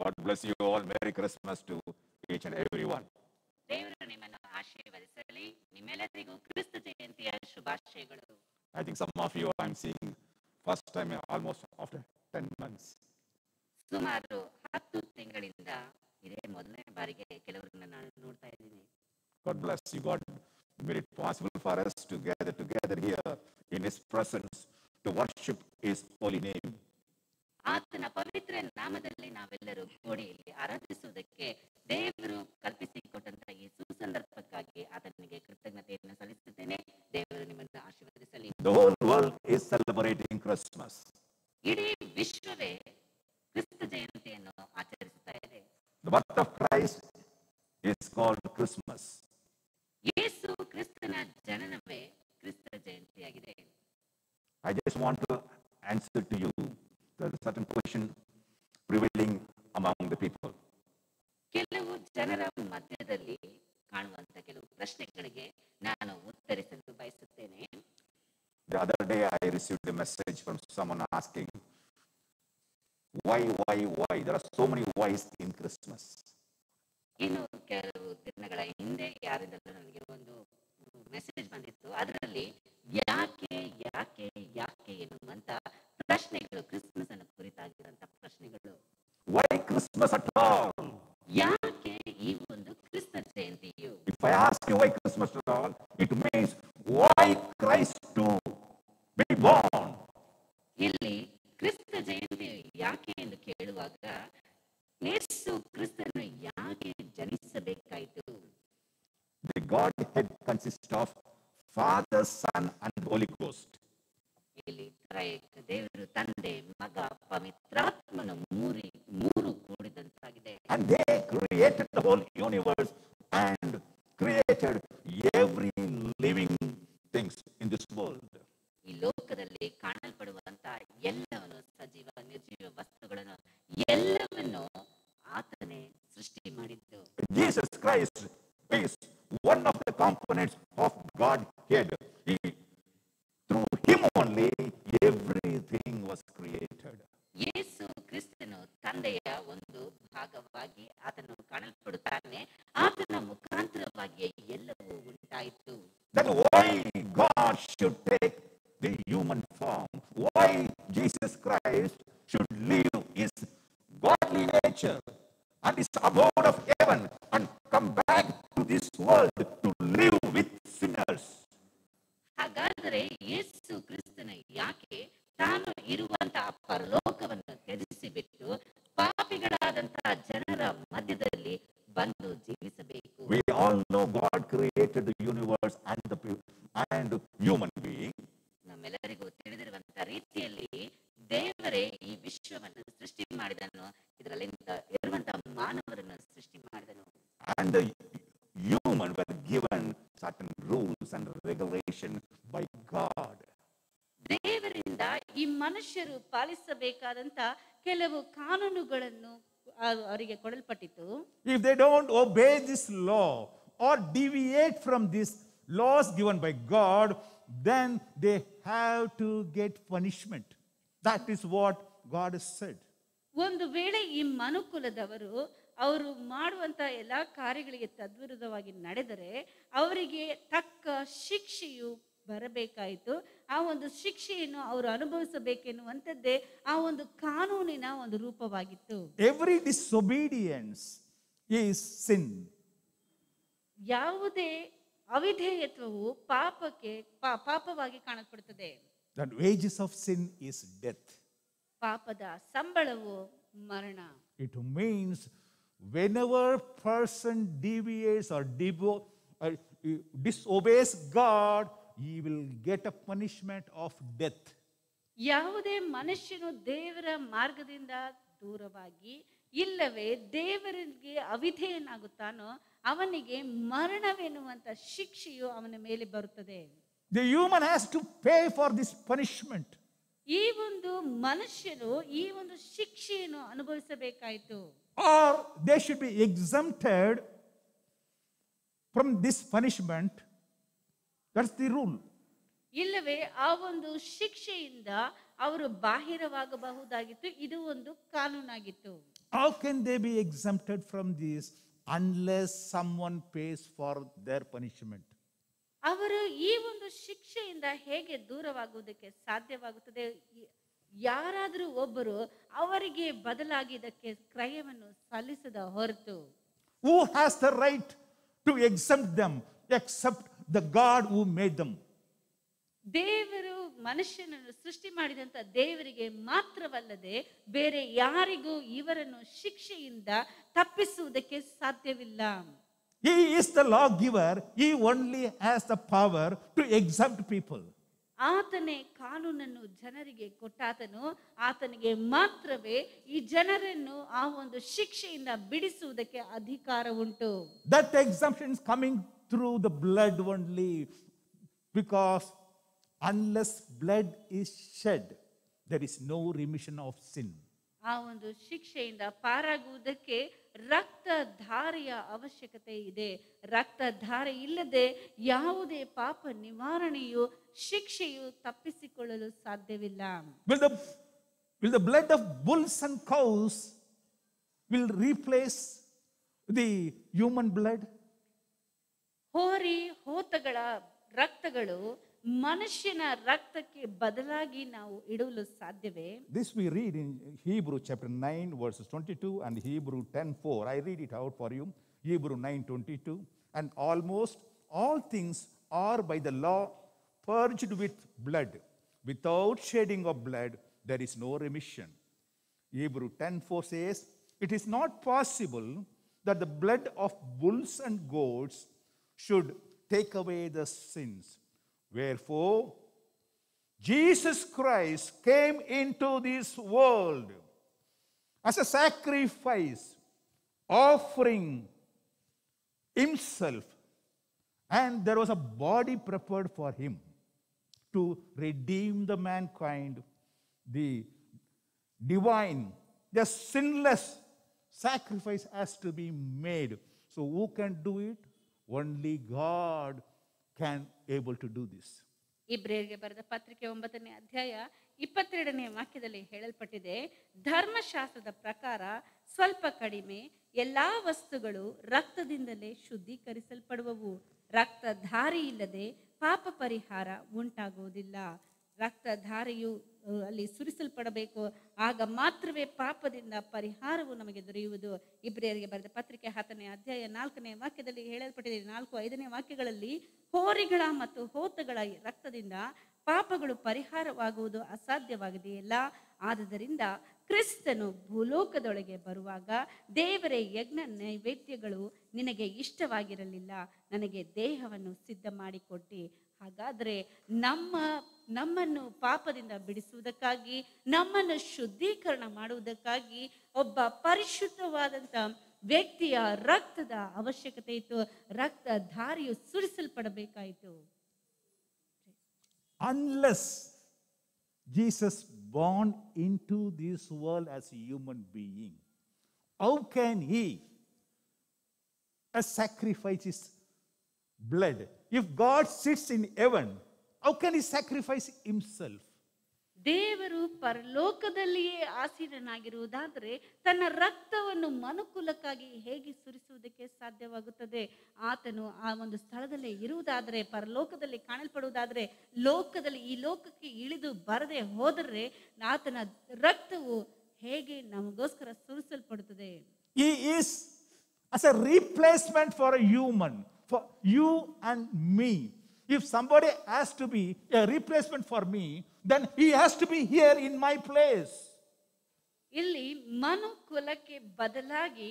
God bless you all. Merry Christmas to each and everyone. ದೇವರು ನಿಮ್ಮನ್ನು ಆಶೀರ್ವದಿಸಲಿ. ನಿಮ್ಮೆಲ್ಲರಿಗೂ ಕ್ರಿಸ್ತ ಜಯಂತಿಯ ಶುಭಾಶಯಗಳು. I think some of you I'm seeing first time almost after 10 months. ಸುಮಾರು 10 ತಿಂಗಳಿಂದ ಇದೇ ಮೊದಲನೇ ಬಾರಿಗೆ ಕೆಲವರನ್ನ ನಾನು ನೋಡ್ತಾ ಇದ್ದೀನಿ. God bless you. God made it possible for us to gather together here in His presence to worship His holy name. ಆತನ ಪವಿತ್ರ ನಾಮದಲ್ಲಿ ನಾವೆಲ್ಲರೂ ಕೂಡಿ ಇಲ್ಲಿ ಆರಾಧಿಸುವುದಕ್ಕೆ ದೇವರು ಕಲ್ಪಿಸಿಕೊಟ್ಟಂತಹ ಈ ಸುಸಂದರ್ಭಕ್ಕಾಗಿ ಆತನಿಗೆ ಕೃತಜ್ಞತೆಯನ್ನು ಸಲ್ಲಿಸುತ್ತೇನೆ. ದೇವರು ನಿಮ್ಮನ್ನು ಆಶೀರ್ವದಿಸಲಿ. The whole world is celebrating Christmas. ಇಡೀ ವಿಶ್ವವೇ ಕ್ರಿಸ್ತ ಜಯಂತಿಯನ್ನು ಆಚರಿಸುತ್ತಾ ಇದೆ. The birth of Christ is called Christmas. ಯೇಸು ಕ್ರಿಸ್ತನ ಜನನವೇ ಕ್ರಿಸ್ತ ಜಯಂತಿಯಾಗಿದೆ. I just want to answer to you the certain question prevailing among the people. ಕೆಲವು ಜನರ ಮಧ್ಯದಲ್ಲಿ ಕಾಣುವಂತ ಕೆಲವು ಪ್ರಶ್ನೆಗಳಿಗೆ ನಾನು ಉತ್ತರಿಸಲು ಬಯಸುತ್ತೇನೆ. The other day I received a message from someone asking, why? There are so many whys in Christmas. ಇನ್ನು ಕೆಲವು ದಿನಗಳ ಹಿಂದೆ ಯಾರಿಂದಲೂ ನನಗೆ ಒಂದು ಮೆಸೇಜ್ ಬಂದಿತ್ತು. ಅದರಲ್ಲಿ ಯಾಕೆ ಯಾಕೆ ಯಾಕೆ ಎನ್ನುವಂತ ಪ್ರಶ್ನೆಗಳು, ಕ್ರಿಸ್ಮಸ್ ಅನ್ನು ಕುರಿತಾಗಿರುವಂತ ಪ್ರಶ್ನೆಗಳು. Why Christmas at all? ಯಾಕೆ ಈ ಒಂದು ಕ್ರಿಸ್ತ ಜಯಂತಿಯು? If I ask you why Christmas at all, it means why Christ to be born. ಇಲ್ಲಿ ಕ್ರಿಸ್ತ ಜಯಂತಿ ಯಾಕೆ ಎಂದು ಕೇಳುವಾಗ ಯೇಸು ಕ್ರಿಸ್ತನು ಯಾಕೆ ಜನಿಸಬೇಕಾಯಿತು? The Godhead consists of Father, Son, and Holy Ghost. ಇಲ್ಲಿ ತ್ರೈಕ ದೇವರು ತಂದೆ, ಮಗ, ಪವಿತ್ರಾತ್ಮನ ಮೂರು ಕೂಡಿದಂತಾಗಿದೆ. And they created the whole universe and created every living things in this world. ಈ ಲೋಕದಲ್ಲಿ ಕಾಣಲ್ಪಡುವಂತ ಎಲ್ಲವನ್ನು, ಸಜೀವ ನಿರ್ಜೀವ ವಸ್ತುಗಳನ್ನು ಎಲ್ಲವನ್ನು ಆತನೇ ಸೃಷ್ಟಿ ಮಾಡಿದ್ದು. Jesus Christ is one of the components of Godhead. Through Him only everything was created. ಯೇಸು ಕ್ರಿಸ್ತನು ತಂದೆಯ ಒಂದು ಭಾಗವಾಗಿ ಆತನು ಕಾಣಲ್ಪಡುತ್ತಾನೆ. ಆತನ ಮುಖಾಂತರವಾಗಿ ಎಲ್ಲವೂ ಉಂಟಾಯಿತು. That's why God should take the human form. Why Jesus Christ should live His godly nature and His abode of heaven and come back to this world to live with sinners. ಹಾಗಾದರೆ ಯೇಸು ಕ್ರಿಸ್ತನು ಯಾಕೆ ತಾನು ಇರುವಂತಹ ಪರಲೋಕವನ್ನು ತ್ಯಜಿಸಿಬಿಟ್ಟು ಪಾಪಿಗಳಾದಂತಹ ಜನರ ಮಧ್ಯದಲ್ಲಿ ಬಂದು ಜೀವಿಸಬೇಕು? We all know God created the universe and human being. ನಮ್ಮೆಲ್ಲರಿಗೂ ತಿಳಿದಿರುವಂತಹ ರೀತಿಯಲ್ಲಿ ದೇವರೇ ಈ ವಿಶ್ವವನ್ನು ಸೃಷ್ಟಿ ಮಾಡಿದನು, ಇದರಲ್ಲಿ ಇರುವಂತಹ ಮಾನವರನ್ನು ಸೃಷ್ಟಿ ಮಾಡಿದನು. And the human were given certain rules and regulation by God. ದೇವರಿಂದ ಈ ಮನುಷ್ಯರು ಪಾಲಿಸಬೇಕಾದಂತ ಕೆಲವು ಕಾನೂನುಗಳನ್ನು ಅವರಿಗೆ ಕೊಡಲ್ಪಟ್ಟಿತು. If they don't obey this law or deviate from these laws given by God, then they have to get punishment. That is what God has said. ಒಂದು ವೇಳೆ ಈ ಮನುಕುಲದವರು ಅವರು ಮಾಡುವಂತ ಎಲ್ಲಾ ಕಾರ್ಯಗಳಿಗೆ ತದ್ವಿರುದ್ಧವಾಗಿ ನಡೆದರೆ ಅವರಿಗೆ ತಕ್ಕ ಶಿಕ್ಷೆಯು ಬರಬೇಕಾಯಿತು. ಆ ಒಂದು ಶಿಕ್ಷೆಯನ್ನು ಅವರು ಅನುಭವಿಸಬೇಕೆನ್ನುವಂಥದ್ದೇ ಆ ಒಂದು ಕಾನೂನಿನ ಒಂದು ರೂಪವಾಗಿತ್ತು. Every disobedience is sin. ಯಾವುದೇ ಅವಿಧೇಯತ್ವವು ಪಾಪವಾಗಿ ಕಾಣಲ್ಪಡುತ್ತದೆ. The wages of sin is death. ಪಾಪದ ಸಂಬಳವು ಮರಣ. It means whenever person deviates or disobeys God, he will get a punishment of death. ಯಾವುದೇ ಮನುಷ್ಯನು ದೇವರ ಮಾರ್ಗದಿಂದ ದೂರವಾಗಿ ಇಲ್ಲವೇ ದೇವರಿಗೆ ಅವಿಧೇಯನಾಗುತ್ತಾನೋ ಅವನಿಗೆ ಮರಣವೆನ್ನುವಂತ ಶಿಕ್ಷೆಯು ಅವನ ಮೇಲೆ ಬರುತ್ತದೆ. The human has to pay for this punishment. ಈ ಒಂದು ಮನುಷ್ಯನು ಈ ಒಂದು ಶಿಕ್ಷೆಯನ್ನು ಅನುಭವಿಸಬೇಕಾಯಿತು. Or they should be exempted from this punishment. That's the rule. ಇಲ್ಲವೇ ಆ ಒಂದು ಶಿಕ್ಷೆಯಿಂದ ಅವರು ಬಾಹಿರವಾಗಬಹುದಾಗಿತ್ತು. ಇದು ಒಂದು ಕಾನೂನಾಗಿತ್ತು. How can they be exempted from this unless someone pays for their punishment? ಅವರು ಈ ಒಂದು ಶಿಕ್ಷೆಯಿಂದ ಹೇಗೆ ದೂರವಾಗುವುದಕ್ಕೆ ಸಾಧ್ಯವಾಗುತ್ತದೆ? ಯಾರಾದರೂ ಒಬ್ಬರು ಅವರಿಗೆ ಬದಲಾಗಿ ಇದಕ್ಕೆ ಕ್ರಯವನ್ನು ಸಲ್ಲಿಸದ ಹೊರತು Who has the right to exempt them except the God who made them? ದೇವರು ಮನುಷ್ಯನನ್ನು ಸೃಷ್ಟಿ ಮಾಡಿದಂತ ದೇವರಿಗೆ ಮಾತ್ರವಲ್ಲದೆ ಬೇರೆ ಯಾರಿಗೂ ಇವರನ್ನು ಶಿಕ್ಷೆಯಿಂದ ತಪ್ಪಿಸುವುದಕ್ಕೆ ಸಾಧ್ಯವಿಲ್ಲ. He is the lawgiver. He only has the power to exempt people. ಆತನೇ ಕಾನೂನನ್ನು ಜನರಿಗೆ ಕೊಟ್ಟಾತನು. ಆತನಿಗೆ ಮಾತ್ರವೇ ಈ ಜನರನ್ನು ಆ ಒಂದು ಶಿಕ್ಷೆಯಿಂದ ಬಿಡಿಸುವುದಕ್ಕೆ ಅಧಿಕಾರ ಉಂಟು. That exemption is coming through the blood only, because unless blood is shed, there is no remission of sin. ಆ ಒಂದು ಶಿಕ್ಷೆಯಿಂದ ಪಾರಾಗುವುದಕ್ಕೆ ರಕ್ತಧಾರೆಯ ಅವಶ್ಯಕತೆ ಇದೆ. ರಕ್ತಧಾರೆ ಇಲ್ಲದೆ ಯಾವುದೇ ಪಾಪ ನಿವಾರಣೆಯು ಶಿಕ್ಷೆಯು ತಪ್ಪಿಸಿಕೊಳ್ಳಲು ಸಾಧ್ಯವಿಲ್ಲ. Will the blood of bulls and cows will replace the human blood? ಹೋರಿ ಹೋತಗಳ ರಕ್ತಗಳು ಮನುಷ್ಯನ ರಕ್ತಕ್ಕೆ ಬದಲಾಗಿ ನಾವು ಇಡಲು ಸಾಧ್ಯವೇ? This we read in Hebrew chapter 9 verses 22 and Hebrew 10:4. I read it out for you. Hebrew 9:22. And almost all things are by the law purged with blood. Without shedding of blood, there is no remission. Hebrew 10:4 says, it is not possible that the blood of bulls and goats should take away the sins. Wherefore, Jesus Christ came into this world as a sacrifice, offering himself, and there was a body prepared for him to redeem the mankind, the divine, the sinless sacrifice has to be made. So who can do it? Only God can able to do this. ಇಬ್ರಿಯರಿಗೆ ಬರೆದ ಪತ್ರಿಕೆ 9ನೇ ಅಧ್ಯಾಯ 22ನೇ ವಾಕ್ಯದಲ್ಲಿ ಹೇಳಲ್ಪಟ್ಟಿದೆ, ಧರ್ಮಶಾಸ್ತ್ರದ ಪ್ರಕಾರ ಸ್ವಲ್ಪ ಕಡಿಮೆ ಎಲ್ಲಾ ವಸ್ತುಗಳು ರಕ್ತದಿಂದಲೇ ಶುದ್ಧೀಕರಿಸಲ್ಪಡುವವು. ರಕ್ತಧಾರೆ ಇಲ್ಲದೆ ಪಾಪ ಪರಿಹಾರ ಉಂಟಾಗುವುದಿಲ್ಲ. ರಕ್ತಧಾರೆಯು ಅಲ್ಲಿ ಸುರಿಸಲ್ಪಡಬೇಕು. ಆಗ ಮಾತ್ರವೇ ಪಾಪದಿಂದ ಪರಿಹಾರವು ನಮಗೆ ದೊರೆಯುವುದು. ಇಬ್ರಿಯರಿಗೆ ಬರೆದ ಪತ್ರಿಕೆ 10ನೇ ಅಧ್ಯಾಯ 4ನೇ ವಾಕ್ಯದಲ್ಲಿ ಹೇಳಲ್ಪಟ್ಟಿದೆ. 4-5ನೇ ವಾಕ್ಯಗಳಲ್ಲಿ ಹೋರಿಗಳ ಮತ್ತು ಹೋತಗಳ ರಕ್ತದಿಂದ ಪಾಪಗಳು ಪರಿಹಾರವಾಗುವುದು ಅಸಾಧ್ಯವಾಗಿದೆಯಲ್ಲ. ಆದುದರಿಂದ ಕ್ರಿಸ್ತನು ಭೂಲೋಕದೊಳಗೆ ಬರುವಾಗ ದೇವರ ಯಜ್ಞ ನೈವೇದ್ಯಗಳು ನಿನಗೆ ಇಷ್ಟವಾಗಿರಲಿಲ್ಲ, ನನಗೆ ದೇಹವನ್ನು ಸಿದ್ಧ ಮಾಡಿಕೊಟ್ಟಿ. ಹಾಗಾದ್ರೆ ನಮ್ಮನ್ನು ಪಾಪದಿಂದ ಬಿಡಿಸುವುದಕ್ಕಾಗಿ, ನಮ್ಮನ್ನು ಶುದ್ಧೀಕರಣ ಮಾಡುವುದಕ್ಕಾಗಿ ಒಬ್ಬ ಪರಿಶುದ್ಧವಾದಂತ ವ್ಯಕ್ತಿಯ ರಕ್ತದ ಅವಶ್ಯಕತೆ ಇತ್ತು. ರಕ್ತಧಾರಿಯು ಸುರಿಸಲ್ಪಡಬೇಕಾಯಿತು. Unless Jesus born into this world as a human being, how can he sacrifice his blood? If God sits in heaven, how can he sacrifice himself? ದೇವರು ಪರಲೋಕದಲ್ಲಿಯೇ ಆಸೀನನಾಗಿರುವುದಾದರೆ ತನ್ನ ರಕ್ತವನ್ನು ಮನುಕುಲಕ್ಕಾಗಿ ಹೇಗೆ ಸುರಿಸುವುದಕ್ಕೆ ಸಾಧ್ಯವಾಗುತ್ತದೆ? ಆತನು ಆ ಒಂದು ಸ್ಥಳದಲ್ಲೇ ಇರುವುದಾದರೆ, ಪರಲೋಕದಲ್ಲಿ ಕಾಣಲ್ಪಡುವುದಾದರೆ, ಲೋಕದಲ್ಲಿ ಈ ಲೋಕಕ್ಕೆ ಇಳಿದು ಬರದೆ ಹೋದರೆ ಆತನ ರಕ್ತವು ಹೇಗೆ ನಮಗೋಸ್ಕರ ಸುರಿಸಲ್ಪಡುತ್ತದೆ? He is as a replacement for a human, for you and me. If somebody has to be a replacement for me, then he has to be here in my place. ಇಲ್ಲಿ ಮನುಕುಲಕ್ಕೆ ಬದಲಾಗಿ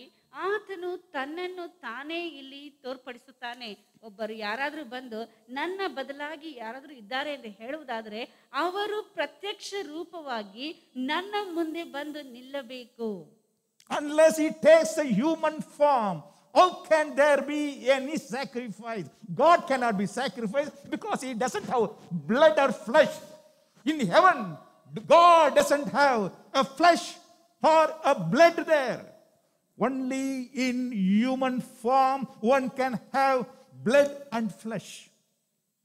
ಆತನು ತನ್ನನ್ನು ತಾನೇ ಇಲ್ಲಿ ತೋರ್ಪಡಿಸುತ್ತಾನೆ. ಒಬ್ಬರು ಯಾರಾದರೂ ಬಂದು ನನ್ನ ಬದಲಾಗಿ ಯಾರಾದರೂ ಇದ್ದಾರೆ ಎಂದು ಹೇಳುವುದಾದರೆ ಅವರು ಪ್ರತ್ಯಕ್ಷ ರೂಪವಾಗಿ ನನ್ನ ಮುಂದೆ ಬಂದು ನಿಲ್ಲಬೇಕು. Unless he takes a human form, how can there be any sacrifice? God cannot be sacrificed because he doesn't have blood or flesh. In heaven, God doesn't have a flesh or a blood there. Only in human form one can have blood and flesh.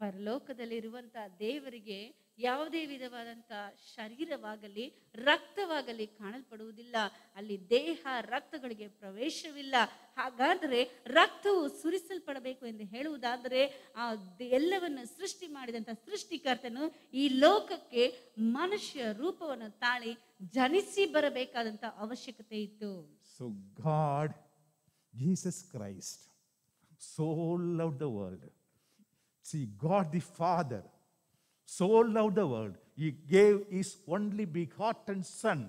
ಪರಲೋಕದಲ್ಲಿರುವಂತಹ ದೇವರಿಗೆ ಯಾವುದೇ ವಿಧವಾದಂಥ ಶರೀರವಾಗಲಿ ರಕ್ತವಾಗಲಿ ಕಾಣಲ್ಪಡುವುದಿಲ್ಲ. ಅಲ್ಲಿ ದೇಹ ರಕ್ತಗಳಿಗೆ ಪ್ರವೇಶವಿಲ್ಲ. ಹಾಗಾದರೆ ರಕ್ತವು ಸುರಿಸಲ್ಪಡಬೇಕು ಎಂದು ಹೇಳುವುದಾದರೆ ಆ ಎಲ್ಲವನ್ನು ಸೃಷ್ಟಿ ಮಾಡಿದಂಥ ಸೃಷ್ಟಿಕರ್ತನು ಈ ಲೋಕಕ್ಕೆ ಮನುಷ್ಯ ರೂಪವನ್ನು ತಾಳಿ ಜನಿಸಿ ಬರಬೇಕಾದಂಥ ಅವಶ್ಯಕತೆ ಇತ್ತು. So God, Jesus Christ, so loved the world. See, God the Father so loved the world, he gave his only begotten Son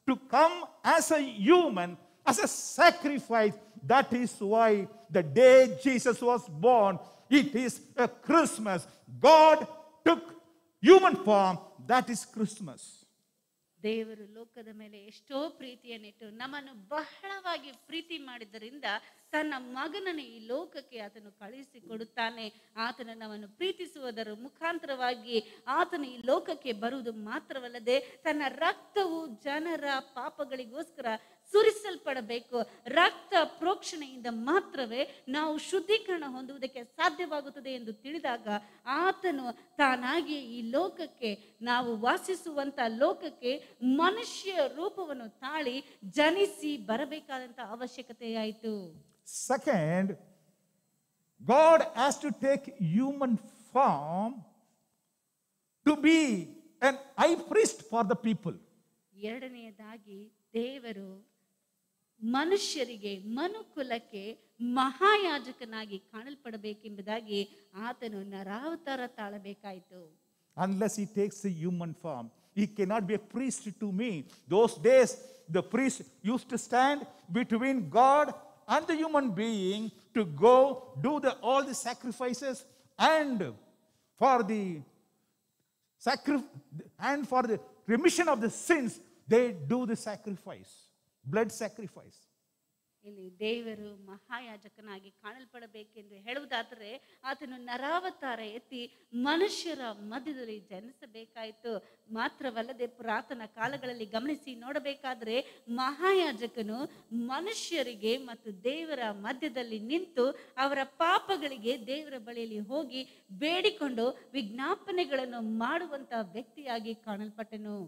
to come as a human, as a sacrifice. That is why the day Jesus was born, it is a Christmas. God took human form, that is Christmas. ದೇವರು ಲೋಕದ ಮೇಲೆ ಎಷ್ಟೋ ಪ್ರೀತಿಯನ್ನಿಟ್ಟು ನಮ್ಮನ್ನು ಬಹಳವಾಗಿ ಪ್ರೀತಿ ಮಾಡಿದ್ದರಿಂದ ತನ್ನ ಮಗನನ್ನು ಈ ಲೋಕಕ್ಕೆ ಆತನು ಕಳುಹಿಸಿಕೊಡುತ್ತಾನೆ. ಆತನು ನಮ್ಮನ್ನು ಪ್ರೀತಿಸುವುದರ ಮುಖಾಂತರವಾಗಿ ಆತನು ಈ ಲೋಕಕ್ಕೆ ಬರುವುದು ಮಾತ್ರವಲ್ಲದೆ ತನ್ನ ರಕ್ತವು ಜನರ ಪಾಪಗಳಿಗೋಸ್ಕರ ಸುರಿಸಲ್ಪಡಬೇಕು. ರಕ್ತ ಪ್ರೋಕ್ಷಣೆಯಿಂದ ಮಾತ್ರವೇ ನಾವು ಶುದ್ಧೀಕರಣ ಹೊಂದುವುದಕ್ಕೆ ಸಾಧ್ಯವಾಗುತ್ತದೆ ಎಂದು ತಿಳಿದಾಗ ಆತನು ತಾನಾಗಿ ಈ ಲೋಕಕ್ಕೆ, ನಾವು ವಾಸಿಸುವಂತ ಲೋಕಕ್ಕೆ ಮನುಷ್ಯ ರೂಪವನ್ನು ತಾಳಿ ಜನಿಸಿ ಬರಬೇಕಾದಂತ ಅವಶ್ಯಕತೆಯಾಯಿತು. Second, God has to take human form to be an high priest for the people. ಎರಡನೆಯದಾಗಿ ದೇವರು ಮನುಷ್ಯರಿಗೆ, ಮನುಕುಲಕ್ಕೆ ಮಹಾಯಾಜಕನಾಗಿ ಕಾಣಲ್ಪಡಬೇಕೆಂಬುದಾಗಿ ಆತನು ನರಾವತಾರ ತಾಳಬೇಕಾಯಿತು. Unless he takes a human form, he cannot be a priest to me. Those days, the priest used to stand between God and the human being to go do all the sacrifices, and for the remission of the sins, they do the sacrifice, blood sacrifice. ಇಲ್ಲಿ ದೇವರು ಮಹಾಯಾಜಕನಾಗಿ ಕಾಣಲ್ಪಡಬೇಕೆಂದು ಹೇಳುವುದಾದರೆ ಆತನು ನರಾವತಾರ ಎತ್ತಿ ಮನುಷ್ಯರ ಮಧ್ಯದಲ್ಲಿ ಜನಿಸಬೇಕಾಯಿತು. ಮಾತ್ರವಲ್ಲದೆ ಪುರಾತನ ಕಾಲಗಳಲ್ಲಿ ಗಮನಿಸಿ ನೋಡಬೇಕಾದ್ರೆ ಮಹಾಯಾಜಕನು ಮನುಷ್ಯರಿಗೆ ಮತ್ತು ದೇವರ ಮಧ್ಯದಲ್ಲಿ ನಿಂತು ಅವರ ಪಾಪಗಳಿಗೆ ದೇವರ ಬಳಿಯಲ್ಲಿ ಹೋಗಿ ಬೇಡಿಕೊಂಡು ವಿಜ್ಞಾಪನೆಗಳನ್ನು ಮಾಡುವಂತ ವ್ಯಕ್ತಿಯಾಗಿ ಕಾಣಲ್ಪಟ್ಟನು.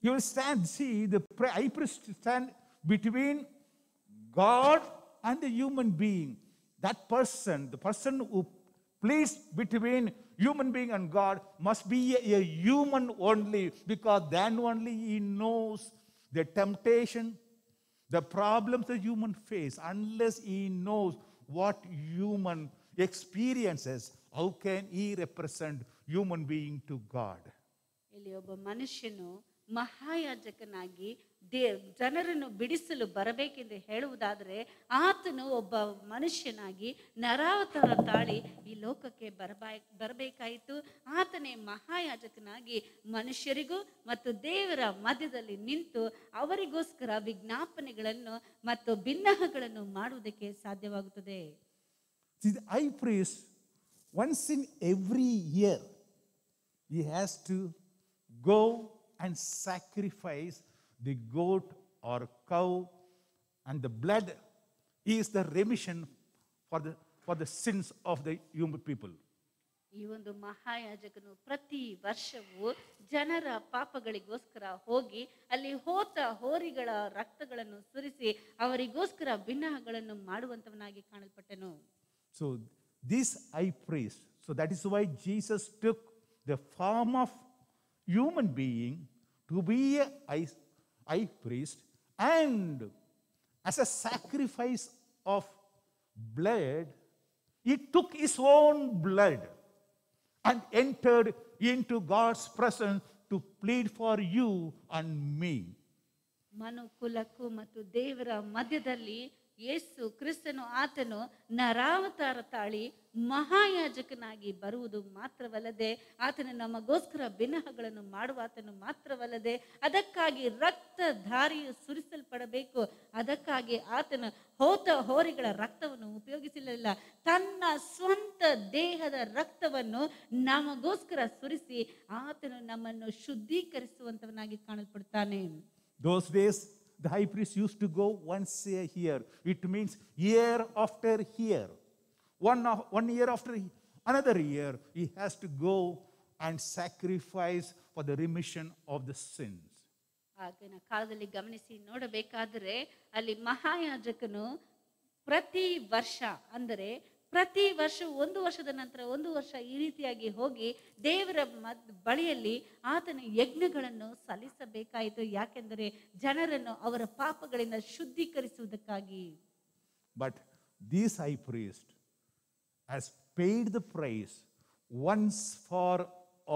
You will see the high priest stand between God and the human being. That person, the person who pleads between human being and God, must be a human only, because then only he knows the temptation, the problems the human face. Unless he knows what human experiences, how can he represent human being to God? ಇಲ್ಲಿ ಒಬ್ಬ ಮನುಷ್ಯನು ಮಹಾಯಾಜಕನಾಗಿ ಜನರನ್ನು ಬಿಡಿಸಲು ಬರಬೇಕೆಂದು ಹೇಳುವುದಾದರೆ ಆತನು ಒಬ್ಬ ಮನುಷ್ಯನಾಗಿ ನರಾವತಾರ ತಾಳಿ ಈ ಲೋಕಕ್ಕೆ ಬರಬೇಕಾಯಿತು. ಆತನೇ ಮಹಾಯಾಜಕನಾಗಿ ಮನುಷ್ಯರಿಗೂ ಮತ್ತು ದೇವರ ಮಧ್ಯದಲ್ಲಿ ನಿಂತು ಅವರಿಗೋಸ್ಕರ ವಿಜ್ಞಾಪನೆಗಳನ್ನು ಮತ್ತು ಬಿನ್ನಹಗಳನ್ನು ಮಾಡುವುದಕ್ಕೆ ಸಾಧ್ಯವಾಗುತ್ತದೆ. See, the high priest, once in every year, he has to go and sacrifice the goat or cow, and the blood is the remission for the sins of the human people. ಈ ಒಂದು ಮಹಾಯಾಜಕನು ಪ್ರತಿ ವರ್ಷವೂ ಜನರ ಪಾಪಗಳಿಗೋಸ್ಕರ ಹೋಗಿ ಅಲ್ಲಿ ಹೋತ ಹೋರಿಗಳ ರಕ್ತಗಳನ್ನು ಸುರಿಸಿ ಅವರಿಗೋಸ್ಕರ ಬಿನ್ನಹಗಳನ್ನು ಮಾಡುವಂತವನಾಗಿ ಕಾಣಲ್ಪಟ್ಟನು. So this high priest, so that is why Jesus took the form of human being to be a high priest, and as a sacrifice of blood, he took his own blood and entered into God's presence to plead for you and me. ಮನುಕುಲಕ್ಕೂ ಮತ್ತು ದೇವರ ಮಧ್ಯದಲ್ಲಿ ಯೇಸು ಕ್ರಿಸ್ತನು ಆತನು ನರಾವತಾರ ತಾಳಿ ಮಹಾಯಾಜಕನಾಗಿ ಬರುವುದು ಮಾತ್ರವಲ್ಲದೆ ಆತನು ನಮಗೋಸ್ಕರ ಬಿನ್ನಹಗಳನ್ನು ಮಾಡುವ ಆತನು ಮಾತ್ರವಲ್ಲದೆ ಅದಕ್ಕಾಗಿ ರಕ್ತಧಾರಿಯು ಸುರಿಸಲ್ಪಡಬೇಕು. ಅದಕ್ಕಾಗಿ ಆತನು ಹೋತ ಹೋರಿಗಳ ರಕ್ತವನ್ನು ಉಪಯೋಗಿಸಲಿಲ್ಲ, ತನ್ನ ಸ್ವಂತ ದೇಹದ ರಕ್ತವನ್ನು ನಮಗೋಸ್ಕರ ಸುರಿಸಿ ಆತನು ನಮ್ಮನ್ನು ಶುದ್ಧೀಕರಿಸುವಂತವನಾಗಿ ಕಾಣಲ್ಪಡ್ತಾನೆ. Those days the high priest used to go once a year. It means year after year. One year after another year, he has to go and sacrifice for the remission of the sins. ಆಗಿನ ಕಾಲದಲ್ಲಿ ಗಮನಿಸಿ ನೋಡಬೇಕಾದರೆ ಅಲ್ಲಿ ಮಹಾಯಾಜಕನು ಪ್ರತಿ ವರ್ಷ ಅಂದರೆ ಪ್ರತಿ ವರ್ಷ ಒಂದು ವರ್ಷದ ನಂತರ ಒಂದು ವರ್ಷ ಈ ರೀತಿಯಾಗಿ ಹೋಗಿ ದೇವರ ಬಳಿಯಲ್ಲಿ ಆತನ ಯಜ್ಞಗಳನ್ನು ಸಲ್ಲಿಸಬೇಕಾಯಿತು. ಯಾಕೆಂದರೆ ಜನರನ್ನು ಅವರ ಪಾಪಗಳಿಂದ ಶುದ್ಧೀಕರಿಸುವುದಕ್ಕಾಗಿ. But this high priest has paid the price once for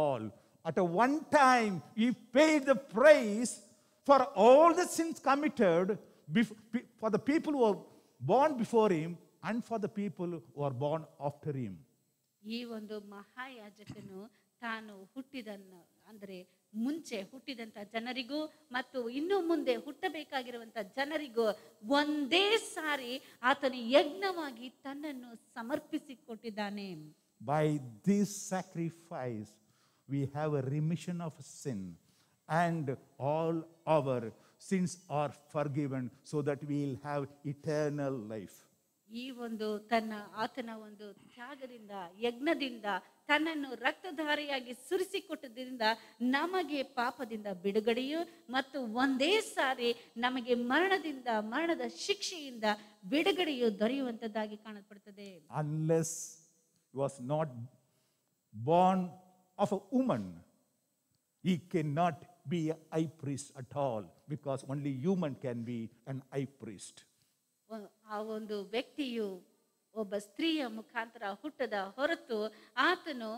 all. At a one time, he paid the price for all the sins committed for the people who were born before him and for the people who are born after him. ಈ ಒಂದು ಮಹಾಯಾಜಕನು ತಾನು ಹುಟ್ಟಿದನ್ನು ಅಂದರೆ ಮುಂಚೆ ಹುಟ್ಟಿದಂತ ಜನರಿಗೂ ಮತ್ತು ಇನ್ನು ಮುಂದೆ ಹುಟ್ಟಬೇಕಾಗಿರುವಂತ ಜನರಿಗೂ ಒಂದೇ ಸಾರಿ ಆತನ ಯಜ್ಞವಾಗಿ ತನ್ನನ್ನು ಸಮರ್ಪಿಸಿಕೊಟ್ಟಿದ್ದಾನೆ. By this sacrifice, we have a remission of sin, and all our sins are forgiven, so that we will have eternal life. ಈ ಒಂದು ಆತನ ಒಂದು ತ್ಯಾಗದಿಂದ ಯಜ್ಞದಿಂದ ತನ್ನನ್ನು ರಕ್ತಧಾರಿಯಾಗಿ ಸುರಿಸಿಕೊಟ್ಟದ್ರಿಂದ ನಮಗೆ ಪಾಪದಿಂದ ಬಿಡುಗಡೆಯು ಮತ್ತು ಒಂದೇ ಸಾರಿ ನಮಗೆ ಮರಣದ ಶಿಕ್ಷೆಯಿಂದ ಬಿಡುಗಡೆಯು ದೊರೆಯುವಂತದ್ದಾಗಿ ಕಾಣಲ್ಪಡುತ್ತದೆ. Unless he was not born of a woman, he cannot be a high priest at all, because only human can be an high priest. ಆ ಒಂದು ವ್ಯಕ್ತಿಯು ಒಬ್ಬ ಸ್ತ್ರೀಯ ಮುಖಾಂತರ ಹುಟ್ಟದ ಹೊರತು ಆತನು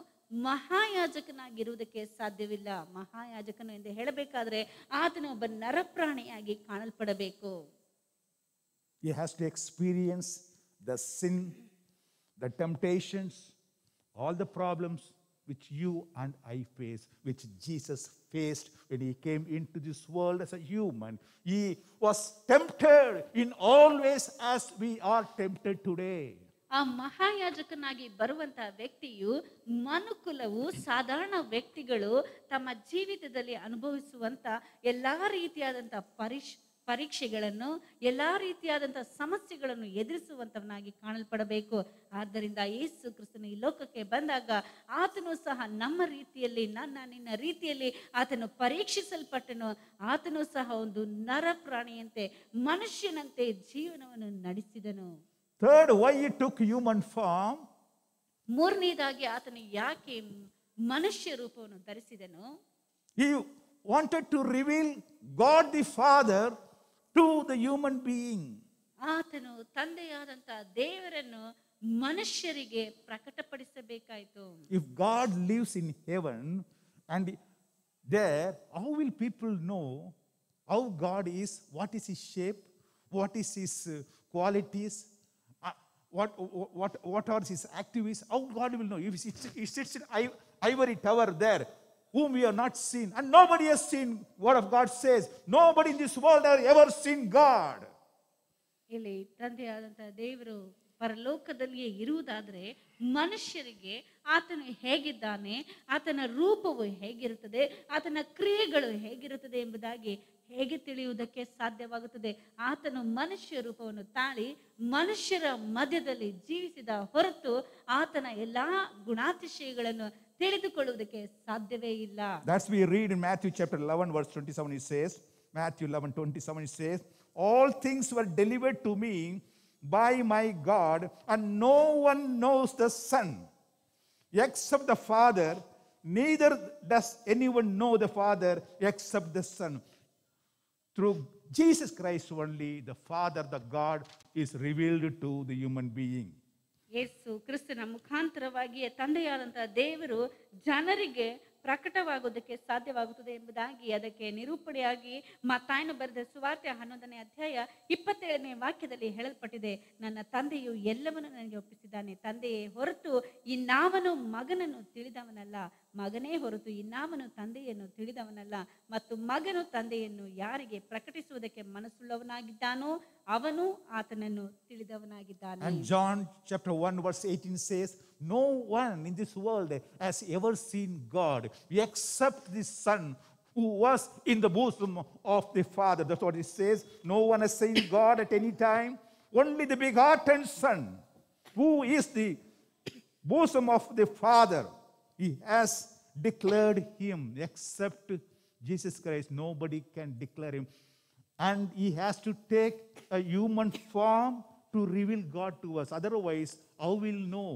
ಮಹಾಯಾಜಕನಾಗಿರುವುದಕ್ಕೆ ಸಾಧ್ಯವಿಲ್ಲ. ಮಹಾಯಾಜಕನು ಎಂದು ಹೇಳಬೇಕಾದ್ರೆ ಆತನು ಒಬ್ಬ ನರಪ್ರಾಣಿಯಾಗಿ ಕಾಣಲ್ಪಡಬೇಕು. He has to experience the sin, the temptations, all the problems which you and I face, which Jesus faced when he came into this world as a human. He was tempted in all ways as we are tempted today. ಆ ಮಹಾಯಾಜಕನಾಗಿ ಬರುವಂತ ವ್ಯಕ್ತಿಯು ಮನುಕುಲವು ಸಾಧಾರಣ ವ್ಯಕ್ತಿಗಳು ತಮ್ಮ ಜೀವಿತದಲ್ಲಿ ಅನುಭವಿಸುವಂತ ಎಲ್ಲಾ ರೀತಿಯಾದಂತ ಪರೀಕ್ಷೆಗಳನ್ನು ಎಲ್ಲಾ ರೀತಿಯಾದಂತ ಸಮಸ್ಯೆಗಳನ್ನು ಎದುರಿಸುವಂತವನಾಗಿ ಕಾಣಲ್ಪಡಬೇಕು. ಆದ್ದರಿಂದ ಯೇಸು ಕ್ರಿಸ್ತನು ಈ ಲೋಕಕ್ಕೆ ಬಂದಾಗ ಆತನು ಸಹ ನಮ್ಮ ರೀತಿಯಲ್ಲಿ ನಿನ್ನ ರೀತಿಯಲ್ಲಿ ಆತನು ಪರೀಕ್ಷಿಸಲ್ಪಟ್ಟನು. ಆತನು ಸಹ ಒಂದು ನರ ಪ್ರಾಣಿಯಂತೆ ಮನುಷ್ಯನಂತೆ ಜೀವನವನ್ನು ನಡೆಸಿದನು. Third, why he took human form? ಮೂರನೇದಾಗಿ ಆತನು ಯಾಕೆ ಮನುಷ್ಯ ರೂಪವನ್ನು ಧರಿಸಿದನು? He wanted to reveal God the Father to the human being. ಆತನು ತಂದೆಯಾದಂತ ದೇವರನ್ನು ಮನುಷ್ಯರಿಗೆ ಪ್ರಕಟಪಡಿಸಬೇಕಾಯಿತು. If God lives in heaven and there, how will people know how God is, what is his shape, what is his qualities, what are his activities, how God will know. If he sits in ivory tower there, whom we have not seen, and nobody has seen, word of God says, nobody in this world has ever seen God. ಇಲ್ಲಿ ತಂದೆಯಾದಂತಹ ದೇವರು ಪರಲೋಕದಲ್ಲಿಯೇ ಇರುವುದಾದ್ರೆ ಮನುಷ್ಯರಿಗೆ ಆತನು ಹೇಗಿದ್ದಾನೆ, ಆತನ ರೂಪವು ಹೇಗಿರುತ್ತದೆ, ಆತನ ಕ್ರಿಯೆಗಳು ಹೇಗಿರುತ್ತದೆ ಎಂಬುದಾಗಿ ಹೇಗೆ ತಿಳಿಯುವುದಕ್ಕೆ ಸಾಧ್ಯವಾಗುತ್ತದೆ? ಆತನು ಮನುಷ್ಯ ರೂಪವನ್ನು ತಾಳಿ ಮನುಷ್ಯರ ಮಧ್ಯದಲ್ಲಿ ಜೀವಿಸಿದ ಹೊರತು ಆತನ ಎಲ್ಲಾ ಗುಣಾತಿಶಯಗಳನ್ನು ತಿಳಿದುಕೊಳ್ಳುವುದಕ್ಕೆ ಸಾಧ್ಯವೇ ಇಲ್ಲ. That's we read in Matthew chapter 11 verse 27. It says, Matthew 11:27, it says, all things were delivered to me by my God, and no one knows the Son except the Father, neither does anyone know the Father except the Son. Through Jesus Christ only, the Father, the God, is revealed to the human being. ಯೇಸು ಕ್ರಿಸ್ತನ ಮುಖಾಂತರವಾಗಿಯೇ ತಂದೆಯಾದಂತಹ ದೇವರು ಜನರಿಗೆ ಪ್ರಕಟವಾಗುವುದಕ್ಕೆ ಸಾಧ್ಯವಾಗುತ್ತದೆ ಎಂಬುದಾಗಿ ಅದಕ್ಕೆ ನಿರೂಪಣೆಯಾಗಿ ಮತ್ತಾಯನು ಬರೆದ ಸುವಾರ್ತೆ 11ನೇ ಅಧ್ಯಾಯ 27ನೇ ವಾಕ್ಯದಲ್ಲಿ ಹೇಳಲ್ಪಟ್ಟಿದೆ. ನನ್ನ ತಂದೆಯು ಎಲ್ಲವನ್ನು ನನಗೆ ಒಪ್ಪಿಸಿದ್ದಾನೆ. ತಂದೆಯೇ ಹೊರತು ಇನ್ನಾವನು ಮಗನನ್ನು ತಿಳಿದವನಲ್ಲ, ಮಗನೇ ಹೊರತು ಇನ್ನಾವನು ತಂದೆಯನ್ನು ತಿಳಿದವನಲ್ಲ, ಮತ್ತು ಮಗನು ತಂದೆಯನ್ನು ಯಾರಿಗೆ ಪ್ರಕಟಿಸುವುದಕ್ಕೆ ಮನಸ್ಸುಳ್ಳವನಾಗಿದ್ದಾನೋ ಅವನು ಆತನನ್ನು ತಿಳಿದವನಾಗಿದ್ದಾನೆ. And John chapter 1 verse 18 says, no one in this world has ever seen God except the Son who was in the bosom of the Father. That's what it says. No one has seen God at any time. Only the begotten Son, who is the bosom of the Father, he has declared him. Except Jesus Christ, nobody can declare him. And he has to take a human form to reveal God to us. Otherwise, how will know?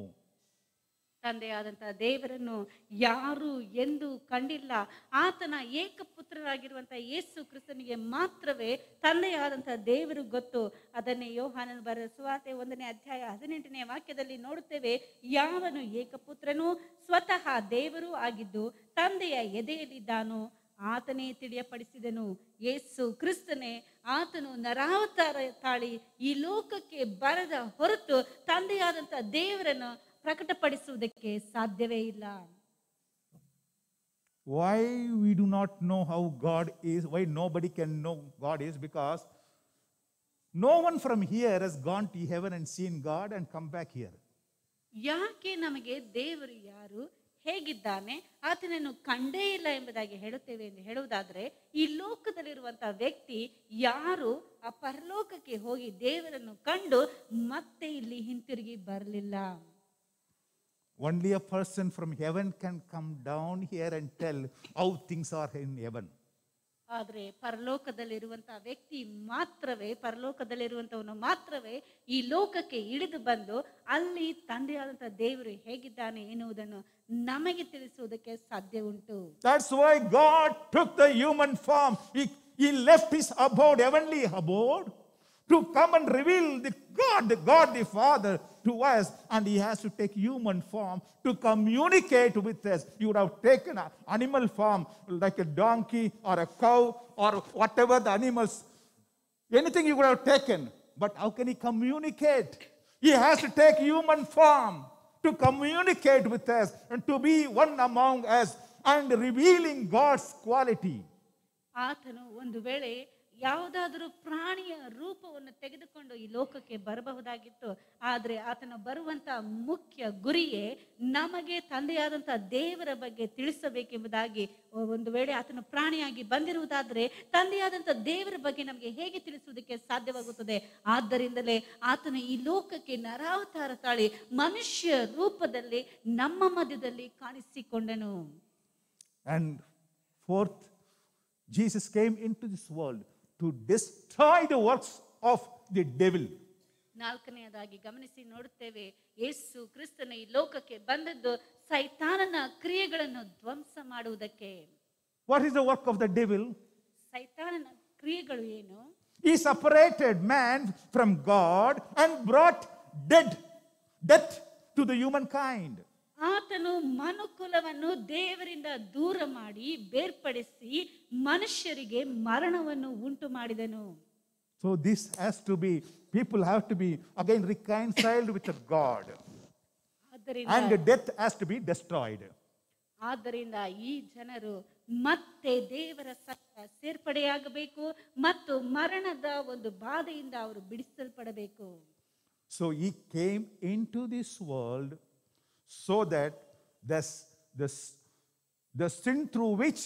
ತಂದೆಯಾದಂತಹ ದೇವರನ್ನು ಯಾರು ಎಂದು ಕಂಡಿಲ್ಲ. ಆತನ ಏಕಪುತ್ರರಾಗಿರುವಂತಹ ಯೇಸು ಕ್ರಿಸ್ತನಿಗೆ ಮಾತ್ರವೇ ತಂದೆಯಾದಂತಹ ದೇವರು ಗೊತ್ತು. ಅದನ್ನೇ ಯೋಹಾನನ ಬರೆದ ಸುವಾರ್ತೆ 1ನೇ ಅಧ್ಯಾಯ 18ನೇ ವಾಕ್ಯದಲ್ಲಿ ನೋಡುತ್ತೇವೆ. ಯಾವನು ಏಕಪುತ್ರನು ಸ್ವತಃ ದೇವರು ಆಗಿದ್ದು ತಂದೆಯ ಎದೆಯಲ್ಲಿದ್ದಾನೋ ಆತನೇ ತಿಳಿಯಪಡಿಸಿದನು. ಯೇಸು ಕ್ರಿಸ್ತನೇ ಆತನು ನರಾವತಾರ ತಾಳಿ ಈ ಲೋಕಕ್ಕೆ ಬರದ ಹೊರತು ತಂದೆಯಾದಂತಹ ದೇವರನ್ನು ಪ್ರಕಟಪಡಿಸುವುದಕ್ಕೆ ಸಾಧ್ಯವೇ ಇಲ್ಲ. Why we do not know how God is, why nobody can know God is, because no one from here has gone to heaven and seen God and come back here. ಯಾಕೆ ನಮಗೆ ದೇವರು ಯಾರು, ಹೇಗಿದ್ದಾನೆ, ಆತನನ್ನು ಕಂಡೇ ಇಲ್ಲ ಎಂಬುದಾಗಿ ಹೇಳುತ್ತೇವೆ ಎಂದು ಹೇಳುವುದಾದ್ರೆ, ಈ ಲೋಕದಲ್ಲಿರುವಂತಹ ವ್ಯಕ್ತಿ ಯಾರು ಆ ಪರಲೋಕಕ್ಕೆ ಹೋಗಿ ದೇವರನ್ನು ಕಂಡು ಮತ್ತೆ ಇಲ್ಲಿ ಹಿಂತಿರುಗಿ ಬರಲಿಲ್ಲ. Only a person from heaven can come down here and tell how things are in heaven. ಆದ್ರೆ ಪರಲೋಕದಲ್ಲಿರುವಂತಹ ವ್ಯಕ್ತಿ ಮಾತ್ರವೇ, ಪರಲೋಕದಲ್ಲಿರುವಂತವನು ಮಾತ್ರವೇ ಈ ಲೋಕಕ್ಕೆ ಇಳಿದು ಬಂದು ಅಲ್ಲಿ ತಂದೆಯಾದಂತಹ ದೇವರು ಹೇಗಿದ್ದಾನೆ ಎನ್ನುವುದನ್ನು ನಮಗೆ ತಿಳಿಸುವುದಕ್ಕೆ ಸಾಧ್ಯ ಉಂಟು. That's why God took the human form. He left his abode, heavenly abode, to come and reveal the God the Father to us, and he has to take human form to communicate with us. You would have taken an animal form like a donkey or a cow or whatever the animals, anything you would have taken, but how can he communicate? He has to take human form to communicate with us and to be one among us and revealing God's quality. ಆತನು ಒಂದು ವೇಳೆ ಯಾವುದಾದರೂ ಪ್ರಾಣಿಯ ರೂಪವನ್ನು ತೆಗೆದುಕೊಂಡು ಈ ಲೋಕಕ್ಕೆ ಬರಬಹುದಾಗಿತ್ತು. ಆದ್ರೆ ಆತನು ಬರುವಂತಹ ಮುಖ್ಯ ಗುರಿಯೇ ನಮಗೆ ತಂದೆಯಾದಂತಹ ದೇವರ ಬಗ್ಗೆ ತಿಳಿಸಬೇಕೆಂಬುದಾಗಿ. ಒಂದು ವೇಳೆ ಆತನು ಪ್ರಾಣಿಯಾಗಿ ಬಂದಿರುವುದಾದ್ರೆ ತಂದೆಯಾದಂತಹ ದೇವರ ಬಗ್ಗೆ ನಮಗೆ ಹೇಗೆ ತಿಳಿಸುವುದಕ್ಕೆ ಸಾಧ್ಯವಾಗುತ್ತದೆ? ಆದ್ದರಿಂದಲೇ ಆತನು ಈ ಲೋಕಕ್ಕೆ ನರಾವತಾರ ತಾಳಿ ಮನುಷ್ಯ ರೂಪದಲ್ಲಿ ನಮ್ಮ ಮಧ್ಯದಲ್ಲಿ ಕಾಣಿಸಿಕೊಂಡನು. And fourth, Jesus came into this world to destroy the works of the devil. ನಾಲ್ಕನೆಯದಾಗಿ ಗಮನಿಸಿ ನೋಡುತ್ತೇವೆ, ಯೇಸು ಕ್ರಿಸ್ತನ ಈ ಲೋಕಕ್ಕೆ ಬಂದದ್ದು ಸೈತಾನನ ಕ್ರಿಯೆಗಳನ್ನು ಧ್ವಂಸ ಮಾಡುವುದಕ್ಕೆ. What is the work of the devil? ಸೈತಾನನ ಕ್ರಿಯೆಗಳು ಏನು? He separated man from God and brought death to the humankind. ಆತನು ಆತನು ಮನುಕುಲವನ್ನು ದೇವರಿಂದ ದೂರ ಮಾಡಿ ಬೇರ್ಪಡಿಸಿ ಮನುಷ್ಯರಿಗೆ ಮರಣವನ್ನು ಉಂಟು ಮಾಡಿದನು. So this has to be, people have to be again reconciled with God. And death has to be destroyed. ಆದ್ದರಿಂದ ಈ ಜನರು ಮತ್ತೆ ದೇವರ ಸಂಗ ಸೇರ್ಪಡೆಯಾಗಬೇಕು ಮತ್ತು ಮರಣದ ಒಂದು ಬಾಧೆಯಿಂದ ಅವರು ಬಿಡಿಸಲ್ಪಡಬೇಕು. So he came into this world so that the sin through which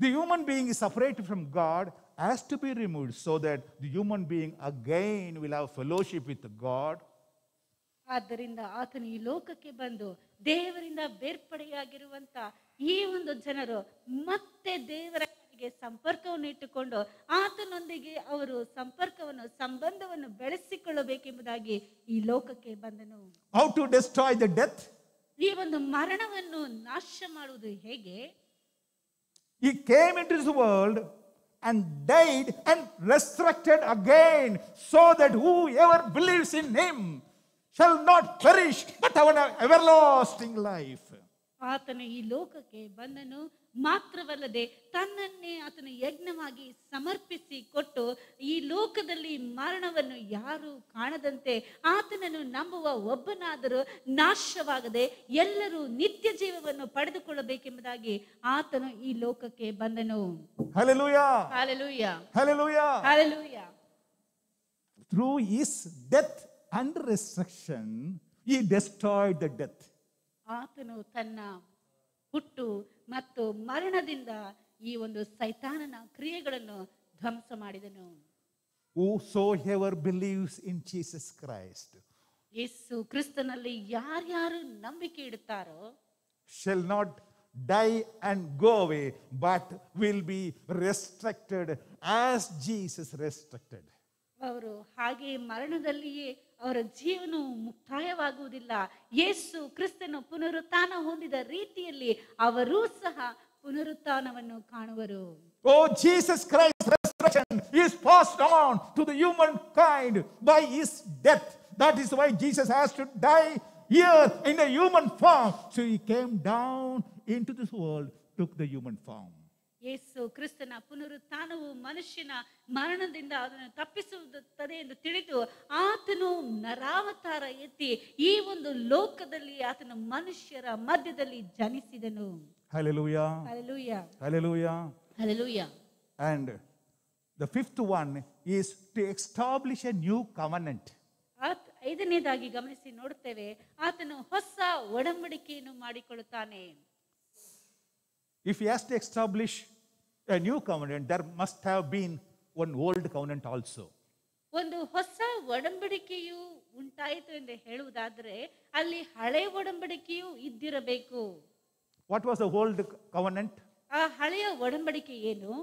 the human being is separated from God has to be removed, so that the human being again will have fellowship with God. ಆದ್ದರಿಂದ ಆತನು ಈ ಲೋಕಕ್ಕೆ ಬಂದು ದೇವರಿಂದ ಬೇರ್ಪಡೆಯಾಗಿರುವಂತ ಈ ಒಂದು ಜನರು ಮತ್ತೆ ದೇವರ ಸಂಪರ್ಕವನ್ನು ಇಟ್ಟುಕೊಂಡು ಆತನೊಂದಿಗೆ ಅವರು ಸಂಬಂಧವನ್ನು ಬೆಳೆಸಿಕೊಳ್ಳಬೇಕೆಂಬುದಾಗಿ ಈ ಲೋಕಕ್ಕೆ ಬಂದನು. How to destroy the death? ಈ ಒಂದು ಮರಣವನ್ನು ನಾಶ ಮಾಡುವುದು ಹೇಗೆ? He came into this world and died and resurrected again, so that whoever believes in him shall not perish but have an everlasting life. ಆತನು ಈ ಲೋಕಕ್ಕೆ ಬಂದನು, ಮಾತ್ರವಲ್ಲದೆ ತನ್ನನ್ನೇ ಆತನು ಯಜ್ಞವಾಗಿ ಸಮರ್ಪಿಸಿ ಕೊಟ್ಟು ಈ ಲೋಕದಲ್ಲಿ ಮರಣವನ್ನು ಯಾರು ಕಾಣದಂತೆ ಆತನನ್ನು ನಂಬುವ ಒಬ್ಬನಾದರೂ ನಾಶವಾಗದೆ ಎಲ್ಲರೂ ನಿತ್ಯ ಜೀವವನ್ನು ಪಡೆದುಕೊಳ್ಳಬೇಕೆಂಬುದಾಗಿ ಆತನು ಈ ಲೋಕಕ್ಕೆ ಬಂದನು. Hallelujah. Hallelujah. Hallelujah. Hallelujah. Through his death and resurrection, he destroyed the death. ಆತನು ತನ್ನ ಹುಟ್ಟು ಮತ್ತು ಮರಣದಿಂದ ಈ ಒಂದು ಸೈತಾನನ ಕ್ರಿಯೆಗಳನ್ನು ಧ್ವಂಸ ಮಾಡಿದನು. Whosoever believes in Jesus Christ ಯೇಸು ಕ್ರಿಸ್ತನಲ್ಲಿ ಯಾರ್ಯಾರು ನಂಬಿಕೆ ಇಡುತ್ತಾರೋ shall not die and go away, but will be resurrected as Jesus resurrected. ಅವರು ಹಾಗೆ ಮರಣದಲ್ಲಿಯೇ ಅವರ ಜೀವನವು ಮುಕ್ತಾಯವಾಗುವುದಿಲ್ಲ. ಯೇಸು ಕ್ರಿಸ್ತನು ಪುನರುತ್ಥಾನ ಹೊಂದಿದ ರೀತಿಯಲ್ಲಿ ಅವರೂ ಸಹ ಪುನರುತ್ಥಾನವನ್ನು ಕಾಣುವರು. Oh, Jesus Christ's resurrection is passed on to the humankind by his death. That is why Jesus has to die here in a human form. So he came down into this world, took the human form. ಯೇಸು ಕ್ರಿಸ್ತನ ಪುನರುತ್ಥಾನವು ಮನುಷ್ಯನ ಮರಣದಿಂದ ಅದನ್ನು ತಪ್ಪಿಸುತ್ತದೆ ಎಂದು ತಿಳಿದು ಆತನು ನರಾವತಾರ ಎತ್ತಿ ಈ ಒಂದು ಲೋಕದಲ್ಲಿ ಆತನು ಮನುಷ್ಯರ ಮಧ್ಯದಲ್ಲಿ ಜನಿಸಿದನು. Hallelujah. Hallelujah. Hallelujah. Hallelujah. And the fifth one is to establish a new covenant. ಐದನೇದಾಗಿ ಗಮನಿಸಿ ನೋಡುತ್ತೇವೆ, ಆತನು ಹೊಸ ಒಡಂಬಡಿಕೆಯನ್ನು ಮಾಡಿಕೊಳ್ಳುತ್ತಾನೆ. If he has to establish a new covenant, there must have been one old covenant also. ಒಂದು ಹೊಸ ಒಡಂಬಡಿಕೆಯು ಉಂಟಾಯಿತು ಎಂದು ಹೇಳುವುದಾದರೆ ಅಲ್ಲಿ ಹಳೆ ಒಡಂಬಡಿಕೆಯು ಇದ್ದಿರಬೇಕು. What was the old covenant? ಆ ಹಳೆಯ ಒಡಂಬಡಿಕೆ ಏನು?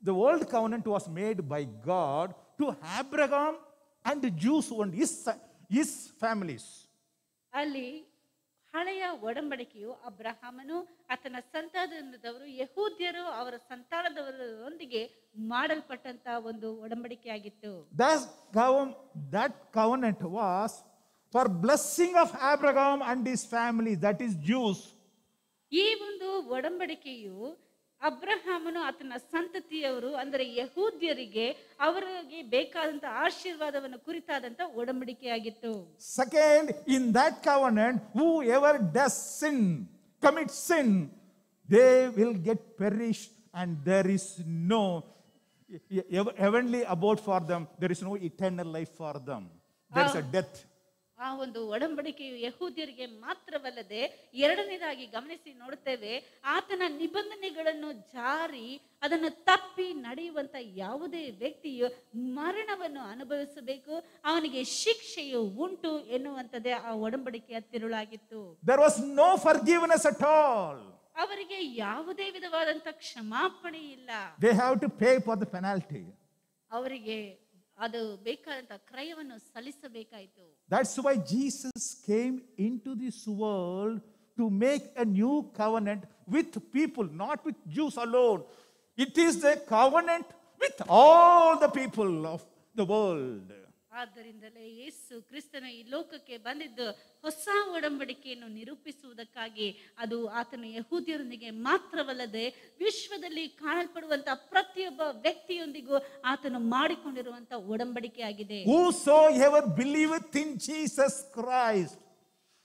The old covenant was made by God to Abraham and the Jews and his families. ಅಲ್ಲಿ ಹಳೆಯ ಒಡಂಬಡಿಕೆಯು ಅಬ್ರಹಾಮನು ಆತನ ಸಂತಾನದವರು ಯಹೂದ್ಯರು ಅವರ ಸಂತಾನದವರೊಂದಿಗೆ ಮಾಡಲ್ಪಟ್ಟಂತ ಒಂದು ಒಡಂಬಡಿಕೆಯಾಗಿತ್ತು. That covenant was for blessing of Abraham and his family, that is Jews. ಈ ಒಂದು ಒಡಂಬಡಿಕೆಯು ಅಬ್ರಹಾಮನು ಆತನ ಸಂತತಿಯವರು ಅಂದರೆ ಯಹೂದ್ಯರಿಗೆ ಅವರಿಗೆ ಬೇಕಾದಂತ ಆಶೀರ್ವಾದವನ್ನು ಕುರಿತಾದಂತ ಒಡಂಬಡಿಕೆಯಾಗಿತ್ತು. Second, in that covenant, whoever does sin, commits sin, they will get perished, and there is no heavenly abode for them. There is no eternal life for them. There is a death. ಆ ಒಂದು ಒಡಂಬಡಿಕೆಯು ಯಹೂದ್ಯರಿಗೆ ಮಾತ್ರವಲ್ಲದೆ ಎರಡನೇದಾಗಿ ಗಮನಿಸಿ ನೋಡುತ್ತೇವೆ, ಆತನ ನಿಬಂಧನೆಗಳನ್ನು ಜಾರಿ ಅದನ್ನು ತಪ್ಪಿ ನಡೆಯುವಂತ ಯಾವುದೇ ವ್ಯಕ್ತಿಯು ಮರಣವನ್ನು ಅನುಭವಿಸಬೇಕು, ಅವನಿಗೆ ಶಿಕ್ಷೆಯು ಉಂಟು ಎನ್ನುವಂಥದ್ದೇ ಆ ಒಡಂಬಡಿಕೆಯ ತಿರುಳಾಗಿತ್ತು. There was no forgiveness at all. ಅವರಿಗೆ ಯಾವುದೇ ವಿಧವಾದಂತ ಕ್ಷಮಾಪಣೆ ಇಲ್ಲ. They have to pay for the penalty. ಅವರಿಗೆ ಅದು ಬೇಕಾದಂತ ಕ್ರಯವನ್ನು ಸಲ್ಲಿಸಬೇಕಾಯಿತು. That's why Jesus came into this world to make a new covenant with people, not with Jews alone. It is the covenant with all the people of the world. ಆದ್ದರಿಂದಲೇ ಯೇಸು ಕ್ರಿಸ್ತನು ಈ ಲೋಕಕ್ಕೆ ಬಂದಿದ್ದು ಹೊಸ ಒಡಂಬಡಿಕೆಯನ್ನು ನಿರೂಪಿಸುವುದಕ್ಕಾಗಿ. ಅದು ಆತನು ಯಹೂದ್ಯರೊಂದಿಗೆ ಮಾತ್ರವಲ್ಲದೆ ವಿಶ್ವದಲ್ಲಿ ಕಾಣಲ್ಪಡುವಂತ ಪ್ರತಿಯೊಬ್ಬ ವ್ಯಕ್ತಿಯೊಂದಿಗೂ ಆತನು ಮಾಡಿಕೊಂಡಿರುವಂತ ಒಡಂಬಡಿಕೆ ಆಗಿದೆ. Whosoever believeth in Jesus Christ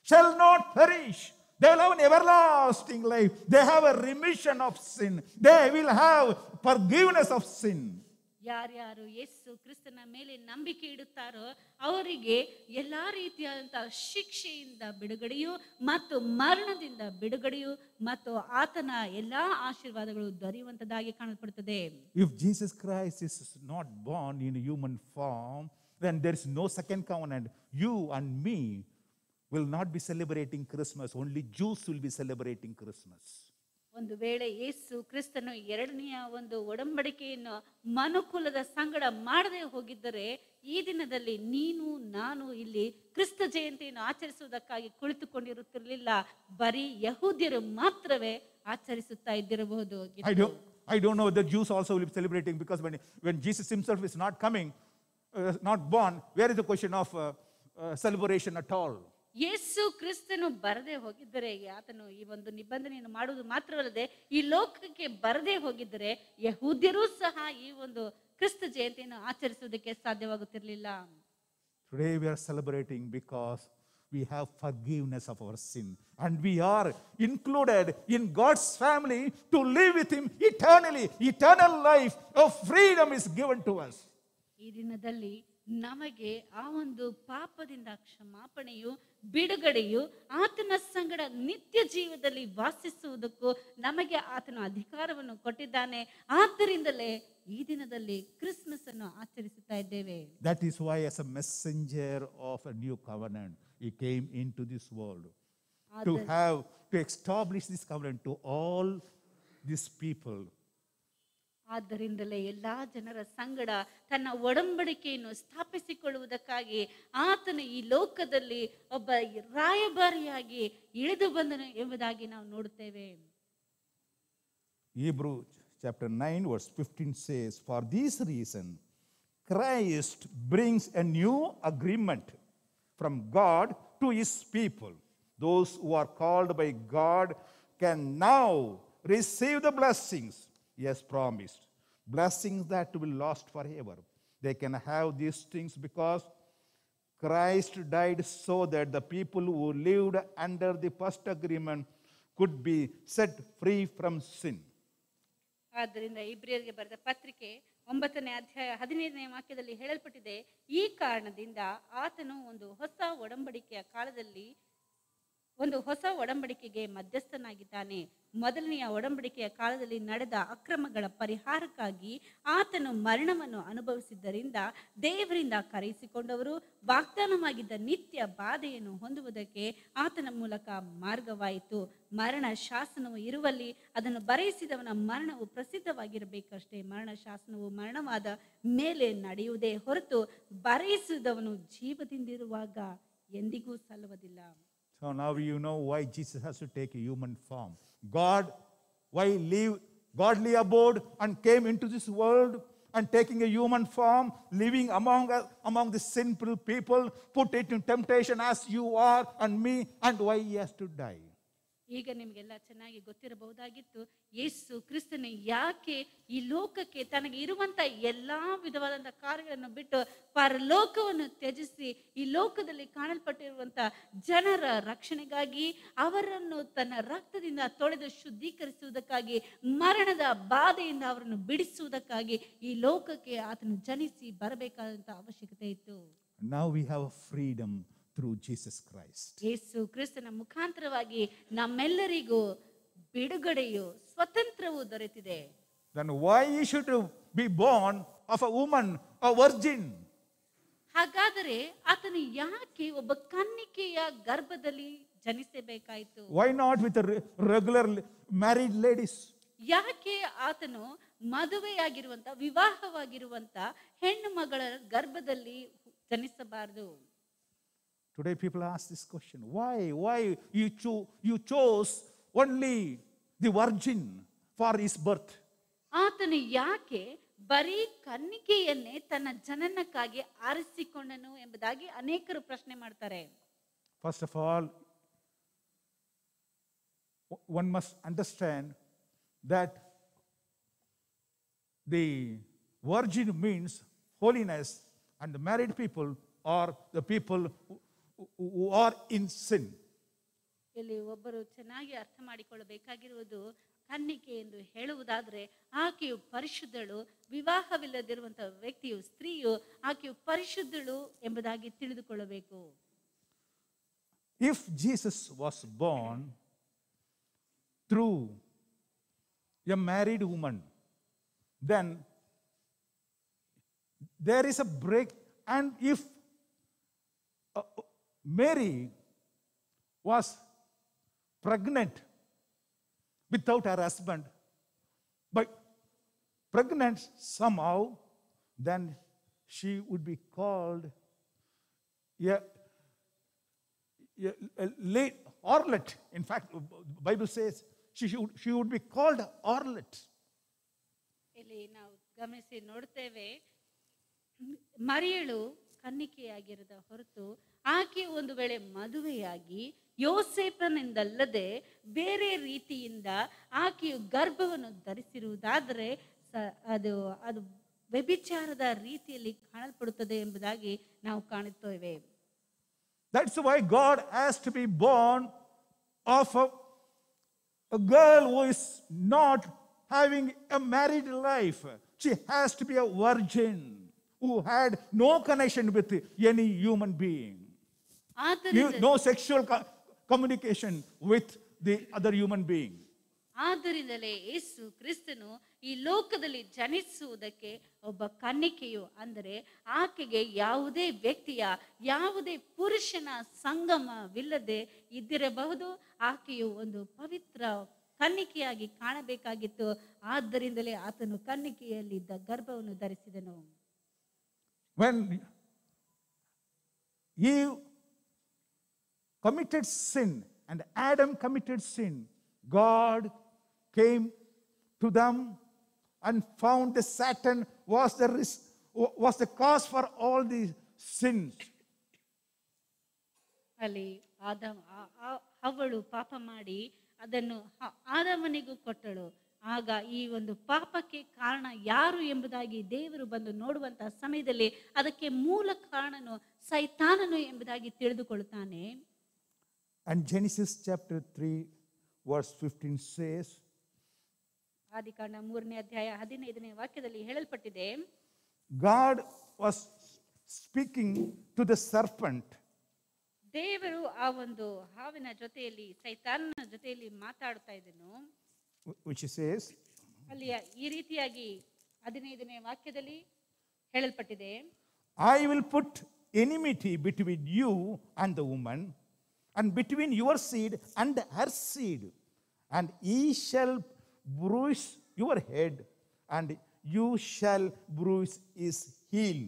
shall not perish. They will have an everlasting life. They have a remission of sin. They will have forgiveness of sin. ಯಾರ್ಯಾರು ಯೇಸು ಕ್ರಿಸ್ತನ ಮೇಲೆ ನಂಬಿಕೆ ಇಡುತ್ತಾರೋ ಅವರಿಗೆ ಎಲ್ಲಾ ರೀತಿಯಾದಂತಹ ಶಿಕ್ಷೆಯಿಂದ ಬಿಡುಗಡೆಯು ಮತ್ತು ಮರಣದಿಂದ ಬಿಡುಗಡೆಯು ಮತ್ತು ಆತನ ಎಲ್ಲಾ ಆಶೀರ್ವಾದಗಳು ದೊರೆಯುವಂತದಾಗಿ ಕಾಣಲ್ಪಡುತ್ತದೆ. If Jesus Christ is not born in human form, then there is no second covenant. You and me will not be celebrating Christmas. Only Jews will be celebrating Christmas. ಒಂದು ವೇಳೆ ಯೇಸು ಕ್ರಿಸ್ತನು ಎರಡನೆಯ ಒಂದು ಒಡಂಬಡಿಕೆಯನ್ನು ಮನುಕುಲದ ಸಂಗಡ ಮಾಡದೆ ಹೋಗಿದ್ದರೆ ಈ ದಿನದಲ್ಲಿ ನೀನು ನಾನು ಇಲ್ಲಿ ಕ್ರಿಸ್ತ ಜಯಂತಿಯನ್ನು ಆಚರಿಸುವುದಕ್ಕಾಗಿ ಕುಳಿತುಕೊಂಡಿರುತ್ತಿರಲಿಲ್ಲ. ಬರೀ ಯಹೂದ್ಯರು ಮಾತ್ರವೇ ಆಚರಿಸುತ್ತಾ ಇದ್ದಿರಬಹುದು. I don't know whether Jews also will be celebrating, because when Jesus himself is not coming, not born, where is the question of celebration at all? ಯೇಸು ಕ್ರಿಸ್ತನು ಬರದೆ ಹೋಗಿದ್ದರೆ, ಆತನು ಈ ಒಂದು ನಿಬಂಧನೆಯನ್ನು ಮಾಡುವುದು ಮಾತ್ರವಲ್ಲದೆ ಈ ಲೋಕಕ್ಕೆ ಬರದೆ ಹೋಗಿದ್ದರೆ ಯಹೂದ್ಯರೂ ಸಹ ಈ ಒಂದು ಕ್ರಿಸ್ತ ಜಯಂತಿಯನ್ನು ಆಚರಿಸುವುದಕ್ಕೆ ಸಾಧ್ಯವಾಗುತ್ತಿರಲಿಲ್ಲ. Today we are celebrating because we have forgiveness of our sin and we are included in God's family to live with him eternally. Eternal life of freedom is given to us. ಈ ದಿನದಲ್ಲಿ ನಮಗೆ ಆ ಒಂದು ಪಾಪದಿಂದ ಕ್ಷಮಾಪಣೆಯು ಬಿಡುಗಡೆಯು ಆತನ ಸಂಗಡ ನಿತ್ಯ ಜೀವದಲ್ಲಿ ವಾಸಿಸುವುದಕ್ಕೂ ನಮಗೆ ಆತನ ಅಧಿಕಾರವನ್ನು ಕೊಟ್ಟಿದ್ದಾನೆ. ಆದ್ದರಿಂದಲೇ ಈ ದಿನದಲ್ಲಿ ಕ್ರಿಸ್ಮಸ್ ಅನ್ನು ಆಚರಿಸುತ್ತಾ ಇದ್ದೇವೆ. That is why as a messenger of a new covenant he came into this world to establish this covenant to all these people. ಆದ್ದರಿಂದಲೇ ಎಲ್ಲಾ ಜನರ ಸಂಗಡ ತನ್ನ ಒಡಂಬಡಿಕೆಯನ್ನು ಸ್ಥಾಪಿಸಿಕೊಳ್ಳುವುದಕ್ಕಾಗಿ ಆತನು ಈ ಲೋಕದಲ್ಲಿ ಒಬ್ಬ ರಾಯಭಾರಿಯಾಗಿ ಇಳಿದು ಬಂದನು ಎಂಬುದಾಗಿ ನಾವು ನೋಡುತ್ತೇವೆ. Hebrews chapter 9 verse 15 says, "For this reason Christ brings a new agreement from God to his people. Those who are called by God can now receive the blessings he has promised, blessings that will last forever. They can have these things because Christ died so that the people who lived under the first agreement could be set free from sin." ಆದ್ದರಿಂದ ಇಬ್ರಿಯರಿಗೆ ಬರೆದ ಪತ್ರಿಕೆ 9ನೇ ಅಧ್ಯಾಯ 15ನೇ ವಾಕ್ಯದಲ್ಲಿ ಹೇಳಲ್ಪಟ್ಟಿದೆ, ಈ ಕಾರಣದಿಂದ ಆತನು ಒಂದು ಹೊಸ ಒಡಂಬಡಿಕೆಗೆ ಮಧ್ಯಸ್ಥನಾಗಿದ್ದಾನೆ. ಮೊದಲನೆಯ ಒಡಂಬಡಿಕೆಯ ಕಾಲದಲ್ಲಿ ನಡೆದ ಅಕ್ರಮಗಳ ಪರಿಹಾರಕ್ಕಾಗಿ ಆತನು ಮರಣವನ್ನು ಅನುಭವಿಸಿದ್ದರಿಂದ ದೇವರಿಂದ ಕರೆಯಿಸಿಕೊಂಡವರು ವಾಗ್ದಾನವಾಗಿದ್ದ ನಿತ್ಯ ಬಾಧೆಯನ್ನು ಹೊಂದುವುದಕ್ಕೆ ಆತನ ಮೂಲಕ ಮಾರ್ಗವಾಯಿತು. ಮರಣ ಶಾಸನವು ಇರುವಲ್ಲಿ ಅದನ್ನು ಬರೆಯಿಸಿದವನ ಮರಣವು ಪ್ರಸಿದ್ಧವಾಗಿರಬೇಕಷ್ಟೇ. ಮರಣ ಶಾಸನವು ಮರಣವಾದ ಮೇಲೆ ನಡೆಯುವುದೇ ಹೊರತು ಬರೆಯಿಸಿದವನು ಜೀವದಿಂದಿರುವಾಗ ಎಂದಿಗೂ ಸಲ್ಲುವುದಿಲ್ಲ. So now you know why Jesus has to take a human form. Why leave godly abode and came into this world and taking a human form, living among the sinful people, put it in temptation as you are and me, and why he has to die. ಈಗ ನಿಮಗೆಲ್ಲ ಚೆನ್ನಾಗಿ ಗೊತ್ತಿರಬಹುದಾಗಿತ್ತು, ಯೇಸು ಕ್ರಿಸ್ತನು ಯಾಕೆ ಈ ಲೋಕಕ್ಕೆ ತನಗೆ ಇರುವಂತ ಎಲ್ಲಾ ವಿಧವಾದಂತಹ ಕಾರ್ಯಗಳನ್ನು ಬಿಟ್ಟು ಪರಲೋಕವನ್ನು ತ್ಯಜಿಸಿ ಈ ಲೋಕದಲ್ಲಿ ಕಾಣಲ್ಪಟ್ಟಿರುವಂತ ಜನರ ರಕ್ಷಣೆಗಾಗಿ ಅವರನ್ನು ತನ್ನ ರಕ್ತದಿಂದ ತೊಳೆದು ಶುದ್ಧೀಕರಿಸುವುದಕ್ಕಾಗಿ ಮರಣದ ಬಾಧೆಯಿಂದ ಅವರನ್ನು ಬಿಡಿಸುವುದಕ್ಕಾಗಿ ಈ ಲೋಕಕ್ಕೆ ಆತನು ಜನಿಸಿ ಬರಬೇಕಾದಂತ ಅವಶ್ಯಕತೆ ಇತ್ತು. Now we have freedom through Jesus Christ. ಯೇಸು ಕ್ರಿಸ್ತನ ಮುಖಾಂತರವಾಗಿ ನಮ್ಮೆಲ್ಲರಿಗೂ ಬಿಡುಗಡೆಯು ಸ್ವತಂತ್ರವು ದೊರೆತಿದೆ. Then why he should be born of a woman, a virgin? ಹಾಗಾದರೆ ಆತನು ಯಾಕೆ ಒಬ್ಬ ಕನ್ನಿಕೆಯ ಗರ್ಭದಲ್ಲಿ ಜನಿಸಬೇಕಾಯಿತು? Why not with a regular married ladies? ಯಾಕೆ ಆತನು ಮದುವೆಯಾಗಿರುವಂತ ವಿವಾಹವಾಗಿರುವಂತ ಹೆಣ್ಣು ಮಗಳ ಗರ್ಭದಲ್ಲಿ ಜನಿಸಬಾರದು? Today people ask this question. Why you chose only the virgin for his birth? ಆತನು ಯಾಕೆ ಬರೀ ಕನ್ನಿಕೆಯನ್ನೇ ತನ್ನ ಜನನಕ್ಕಾಗಿ ಆರಿಸಿಕೊಂಡನು ಎಂಬುದಾಗಿ ಅನೇಕರು ಪ್ರಶ್ನೆ ಮಾಡ್ತಾರೆ. First of all, one must understand that the virgin means holiness, and the married people are the people who are in sin. ಇಲ್ಲಿ ಒಬ್ಬರು ಚೆನ್ನಾಗಿ ಅರ್ಥ ಮಾಡಿಕೊಳ್ಳಬೇಕಾಗಿರುವುದು, ಕನ್ನಿಕೆ ಎಂದು ಹೇಳುವುದಾದ್ರೆ ಆಕೆಯು ಪರಿಶುದ್ಧಳು, ವಿವಾಹವಿಲ್ಲದಿರುವಂತಹ ವ್ಯಕ್ತಿಯು ಸ್ತ್ರೀಯು ಆಕೆಯು ಪರಿಶುದ್ಧಳು ಎಂಬುದಾಗಿ ತಿಳಿದುಕೊಳ್ಳಬೇಕು. If Jesus was born through a married woman, then there is a break. And if Mary was pregnant without her husband, but pregnant somehow, then she would be called a late harlot. In fact, the Bible says she would be called harlot. ಇಲ್ಲಿ ನಾವು ಗಮನಿಸಿ ನೋಡ್ತೇವೆ, ಮರಿಯಳು ಕನ್ನಿಕೆಯಾಗಿರದ ಹೊರತು ಆಕೆ ಒಂದು ವೇಳೆ ಮದುವೆಯಾಗಿ ಯೋಸೇಫನಿಂದಲ್ಲದೆ ಬೇರೆ ರೀತಿಯಿಂದ ಆಕೆಯು ಗರ್ಭವನ್ನು ಧರಿಸಿರುವುದಾದರೆ ಅದು ಅದು ವ್ಯಭಿಚಾರದ ರೀತಿಯಲ್ಲಿ ಕಾಣಲ್ಪಡುತ್ತದೆ ಎಂಬುದಾಗಿ ನಾವು ಕಾಣುತ್ತೇವೆ. That's why God has to be born of a girl who is not having a married life. She has to be a virgin who had no connection with any human being. No sexual communication with the other human being. ಆದ್ದರಿಂದಲೇ ಯೇಸು ಕ್ರಿಸ್ತನು ಈ ಲೋಕದಲ್ಲಿ ಜನಿಸುವುದಕ್ಕೆ ಒಬ್ಬ ಕನ್ನಿಕೆಯು, ಅಂದರೆ ಆಕೆಗೆ ಯಾವುದೇ ವ್ಯಕ್ತಿಯ ಯಾವುದೇ ಪುರುಷನ ಸಂಗಮವಿಲ್ಲದೆ ಇದ್ದಿರಬಹುದು. ಆಕೆಯು ಒಂದು ಪವಿತ್ರ ಕನ್ನಿಕೆಯಾಗಿ ಕಾಣಬೇಕಾಗಿತ್ತು. ಆದ್ದರಿಂದಲೇ ಆತನು ಕನ್ನಿಕೆಯಲ್ಲಿದ್ದ ಗರ್ಭವನ್ನು ಧರಿಸಿದನು. When Eve committed sin and Adam committed sin, God came to them and found that Satan was the cause for all these sins. ಅಲ್ಲಿ ಅವಳು ಪಾಪ ಮಾಡಿ ಅದನ್ನು ಆದಾಮನಿಗೂ ಕೊಟ್ಟಳು. ಆಗ ಈ ಒಂದು ಪಾಪಕ್ಕೆ ಕಾರಣ ಯಾರು ಎಂಬುದಾಗಿ ದೇವರು ಬಂದು ನೋಡುವಂತಹ ಸಮಯದಲ್ಲಿ ಅದಕ್ಕೆ ಮೂಲ ಕಾರಣನು ಸೈತಾನನು ಎಂಬುದಾಗಿ ತಿಳಿದುಕೊಳ್ಳುತ್ತಾನೆ. And Genesis chapter 3 verse 15 says, ಆದಿಕಾಂಡ 3ನೇ ಅಧ್ಯಾಯ 15ನೇ ವಾಕ್ಯದಲ್ಲಿ ಹೇಳಲ್ಪಟ್ಟಿದೆ, God was speaking to the serpent. ದೇವರು ಆ ಒಂದು ಹಾವಿನ ಜೊತೆಯಲ್ಲಿ, ಸೈತಾನನ ಜೊತೆಯಲ್ಲಿ ಮಾತಾಡ್ತಾ ಇದ್ದನು. Which says, ಅಲ್ಲಿ ಈ ರೀತಿಯಾಗಿ 15ನೇ ವಾಕ್ಯದಲ್ಲಿ ಹೇಳಲ್ಪಟ್ಟಿದೆ, I will put enmity between you and the woman, and between your seed and her seed, and he shall bruise your head, and you shall bruise his heel.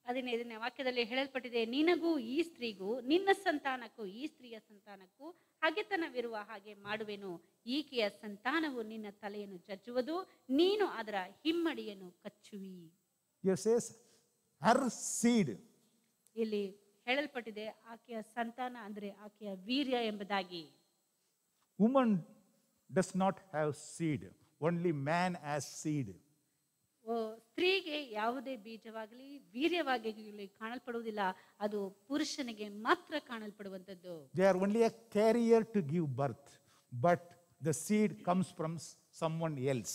15ನೇ ವಾಕ್ಯದಲ್ಲಿ ಹೇಳಲ್ಪಟ್ಟಿದೆ, ನಿನಗೂ ಈ ಸ್ತ್ರೀಗೂ ನಿನ್ನ ಸಂತಾನಕ್ಕೂ ಈ ಸ್ತ್ರೀಯ ಸಂತಾನಕ್ಕೂ ಹಗೆತನವಿರುವ ಹಾಗೆ ಮಾಡುವೆನು. ಈಕೆಯ ಸಂತಾನವು ನಿನ್ನ ತಲೆಯನ್ನು ಜಜ್ಜುವುದು, ನೀನು ಅದರ ಹಿಮ್ಮಡಿಯನ್ನು ಕಚ್ಚುವಿ. Here says her seed. ಇಲ್ಲಿ ಹೇಳಲ್ಪಟ್ಟಿದೆ ಆಕೆಯ ಸಂತಾನ ಅಂದ್ರೆ ಆಕೆಯ ವೀರ್ಯ ಎಂಬುದಾಗಿ. Woman does not have seed, only man has seed. ಸ್ತ್ರೀಗೆ ಯಾವುದೇ ಬೀಜವಾಗಲಿ ವೀರ್ಯವಾಗಲಿ ಕಾಣಲ್ಪಡುವುದಿಲ್ಲ, ಅದು ಪುರುಷನಿಗೆ ಮಾತ್ರ ಕಾಣಲ್ಪಡುವಂಥದ್ದು. They are only a carrier to give birth, but the seed comes from someone else.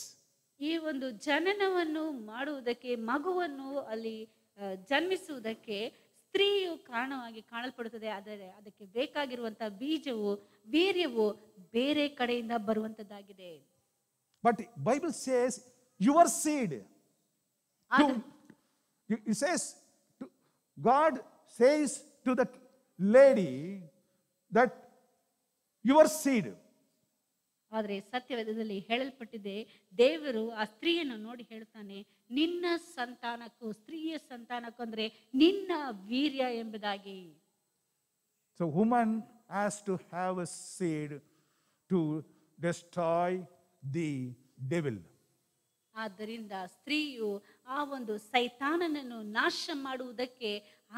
ಈ ಒಂದು ಜನನವನ್ನು ಮಾಡುವುದಕ್ಕೆ, ಮಗುವನ್ನು ಅಲ್ಲಿ ಜನ್ಮಿಸುವುದಕ್ಕೆ ಸ್ತ್ರೀಯು ಕಾರಣವಾಗಿ ಕಾಣಲ್ಪಡುತ್ತದೆ. ಆದರೆ ಅದಕ್ಕೆ ಬೇಕಾಗಿರುವಂತಹ ಬೀಜವು, ವೀರ್ಯವು ಬೇರೆ ಕಡೆಯಿಂದ ಬರುವಂತದ್ದಾಗಿದೆ. But Bible says your seed. It says, God says to the lady that your seed. ಆದರೆ ಸತ್ಯವೇದದಲ್ಲಿ ಹೇಳಲ್ಪಟ್ಟಿದೆ, ದೇವರು ಆ ಸ್ತ್ರೀಯನ್ನು ನೋಡಿ ಹೇಳ್ತಾನೆ, ನಿನ್ನ ಸಂತಾನಕ್ಕೂ ಸ್ತ್ರೀಯ ಸಂತಾನಕ್ಕೂ ಅಂದ್ರೆ ನಿನ್ನ ವೀರ್ಯ ಎಂಬುದಾಗಿ. So woman has to have a seed to destroy the devil. ಆದ್ದರಿಂದ ಸ್ತ್ರೀಯು ಆ ಒಂದು ಸೈತಾನನನ್ನು ನಾಶ ಮಾಡುವುದಕ್ಕೆ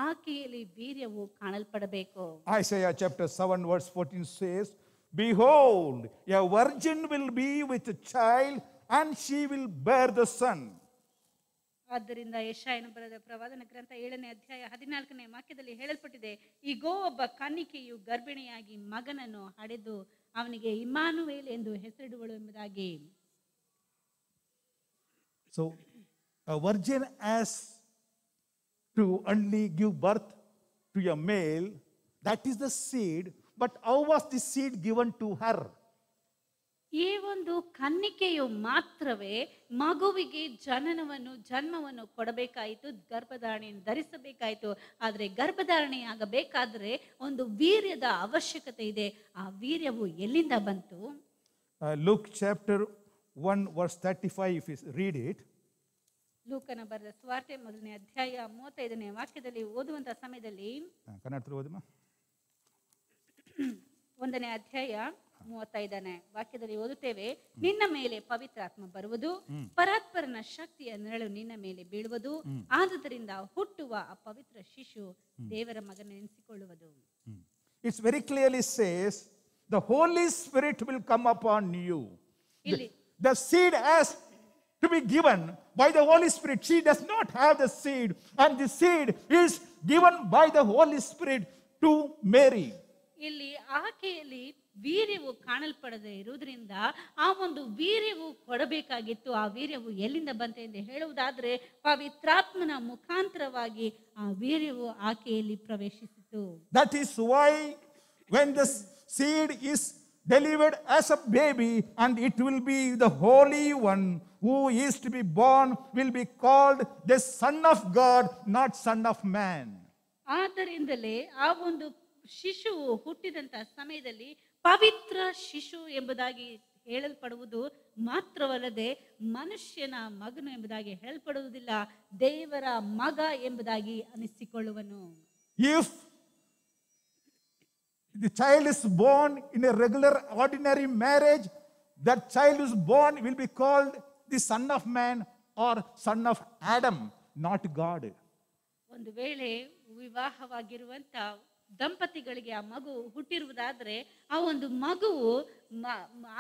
ಆಕೆಯಲ್ಲಿ ವೀರ್ಯವು ಕಾಣಲ್ಪಡಬೇಕು. Isaiah chapter 7 verse 14 says, "Behold, a virgin will be with a child, and she will bear the son." ಆದ್ದರಿಂದ ಯೆಶಾಯನು ಬರೆದ ಪ್ರವಾದನ ಗ್ರಂಥ 7ನೇ ಅಧ್ಯಾಯ 14ನೇ ವಾಕ್ಯದಲ್ಲಿ ಹೇಳಲ್ಪಟ್ಟಿದೆ, ಈಗೋ ಒಬ್ಬ ಕನ್ನಿಕೆಯು ಗರ್ಭಿಣಿಯಾಗಿ ಮಗನನ್ನು ಹಡೆದು ಅವನಿಗೆ ಇಮ್ಮಾನುವೇಲ್ ಎಂದು ಹೆಸರಿಡುವಳು ಎಂಬುದಾಗಿ. So a virgin has to only give birth to a male, that is the seed, but how was the seed given to her? ಈ ಒಂದು ಕನ್ನಿಕೆಯು ಮಾತ್ರವೇ ಮಗುವಿಗೆ ಜನ್ಮವನ್ನು ಕೊಡಬೇಕಾಯಿತು, ಗರ್ಭಧಾರಣೆಯನ್ನು ಧರಿಸಬೇಕಾಯಿತು. ಆದರೆ ಗರ್ಭಧಾರಣೆ ಆಗಬೇಕಾದ್ರೆ ಒಂದು ವೀರ್ಯದ ಅವಶ್ಯಕತೆ ಇದೆ. ಆ ವೀರ್ಯವು ಎಲ್ಲಿಂದ ಬಂತು? Luke chapter 1 verse 35, if you read it. ಲೂಕನ ಬರೆದ ಸುವಾರ್ತೆ 1ನೇ ಅಧ್ಯಾಯ 35ನೇ ವಾಕ್ಯದಲ್ಲಿ ಓದುವಂತ ಸಮಯದಲ್ಲಿ, ಕನ್ನಡದಲ್ಲಿ ಓದಮ್ಮ. 1ನೇ ಅಧ್ಯಾಯ 35ನೇ ವಾಕ್ಯದಲ್ಲಿ ಓದುತ್ತೇವೆ, ನಿನ್ನ ಮೇಲೆ ಪವಿತ್ರಾತ್ಮ ಬರುವುದು, ಪರಾತ್ಪರನ ಶಕ್ತಿಯ ನೆರಳು ನಿನ್ನ ಮೇಲೆ ಬೀಳುವುದು, ಆದುದರಿಂದ ಹುಟ್ಟುವ ಆ ಪವಿತ್ರ ಶಿಶು ದೇವರ ಮಗನೆನಿಸಿಕೊಳ್ಳುವುದು. It very clearly says the Holy Spirit will come upon you. The seed has to be given by the Holy Spirit. She does not have the seed, and the seed is given by the Holy Spirit to Mary. ಇಲ್ಲಿ ಆಕೆಯಲ್ಲಿ ವೀರ್ಯವು ಕಾಣಲ್ಪಡದೆ ಇರುವುದರಿಂದ ಆ ಒಂದು ವೀರ್ಯವು ಕೊಡಬೇಕಾಗಿತ್ತು. ಆ ವೀರ್ಯವು ಎಲ್ಲಿಂದ ಬಂತೆ ಎಂದು ಹೇಳುವುದಾದ್ರೆ ಪವಿತ್ರಾತ್ಮನ ಮುಖಾಂತರವಾಗಿ ಆ ವೀರ್ಯವು ಆಕೆಯಲ್ಲಿ ಪ್ರವೇಶಿಸಿತು. That is why when the seed is delivered as a baby, and it will be the Holy One who is to be born, will be called the Son of God, not Son of Man. ಆದ್ದರಿಂದಲೇ ಆ ಒಂದು ಶಿಶುವು ಹುಟ್ಟಿದಂತ ಸಮಯದಲ್ಲಿ ಪವಿತ್ರ ಶಿಶು ಎಂಬುದಾಗಿ ಹೇಳಲ್ಪಡುವುದು ಮಾತ್ರವಲ್ಲದೆ ಮನುಷ್ಯನ ಮಗನು ಎಂಬುದಾಗಿ ಹೇಳಲ್ಪಡುವುದಿಲ್ಲ, ದೇವರ ಮಗ ಎಂಬುದಾಗಿ ಅನಿಸಿಕೊಳ್ಳುವನು. If the child is born in a regular ordinary marriage, that child who is born will be called the son of man or son of Adam, not God. ಒಂದು ವೇಳೆ ವಿವಾಹವಾಗಿರುವಂತ ದಂಪತಿಗಳಿಗೆ ಆ ಮಗು ಹುಟ್ಟಿರುವುದಾದ್ರೆ ಆ ಒಂದು ಮಗುವು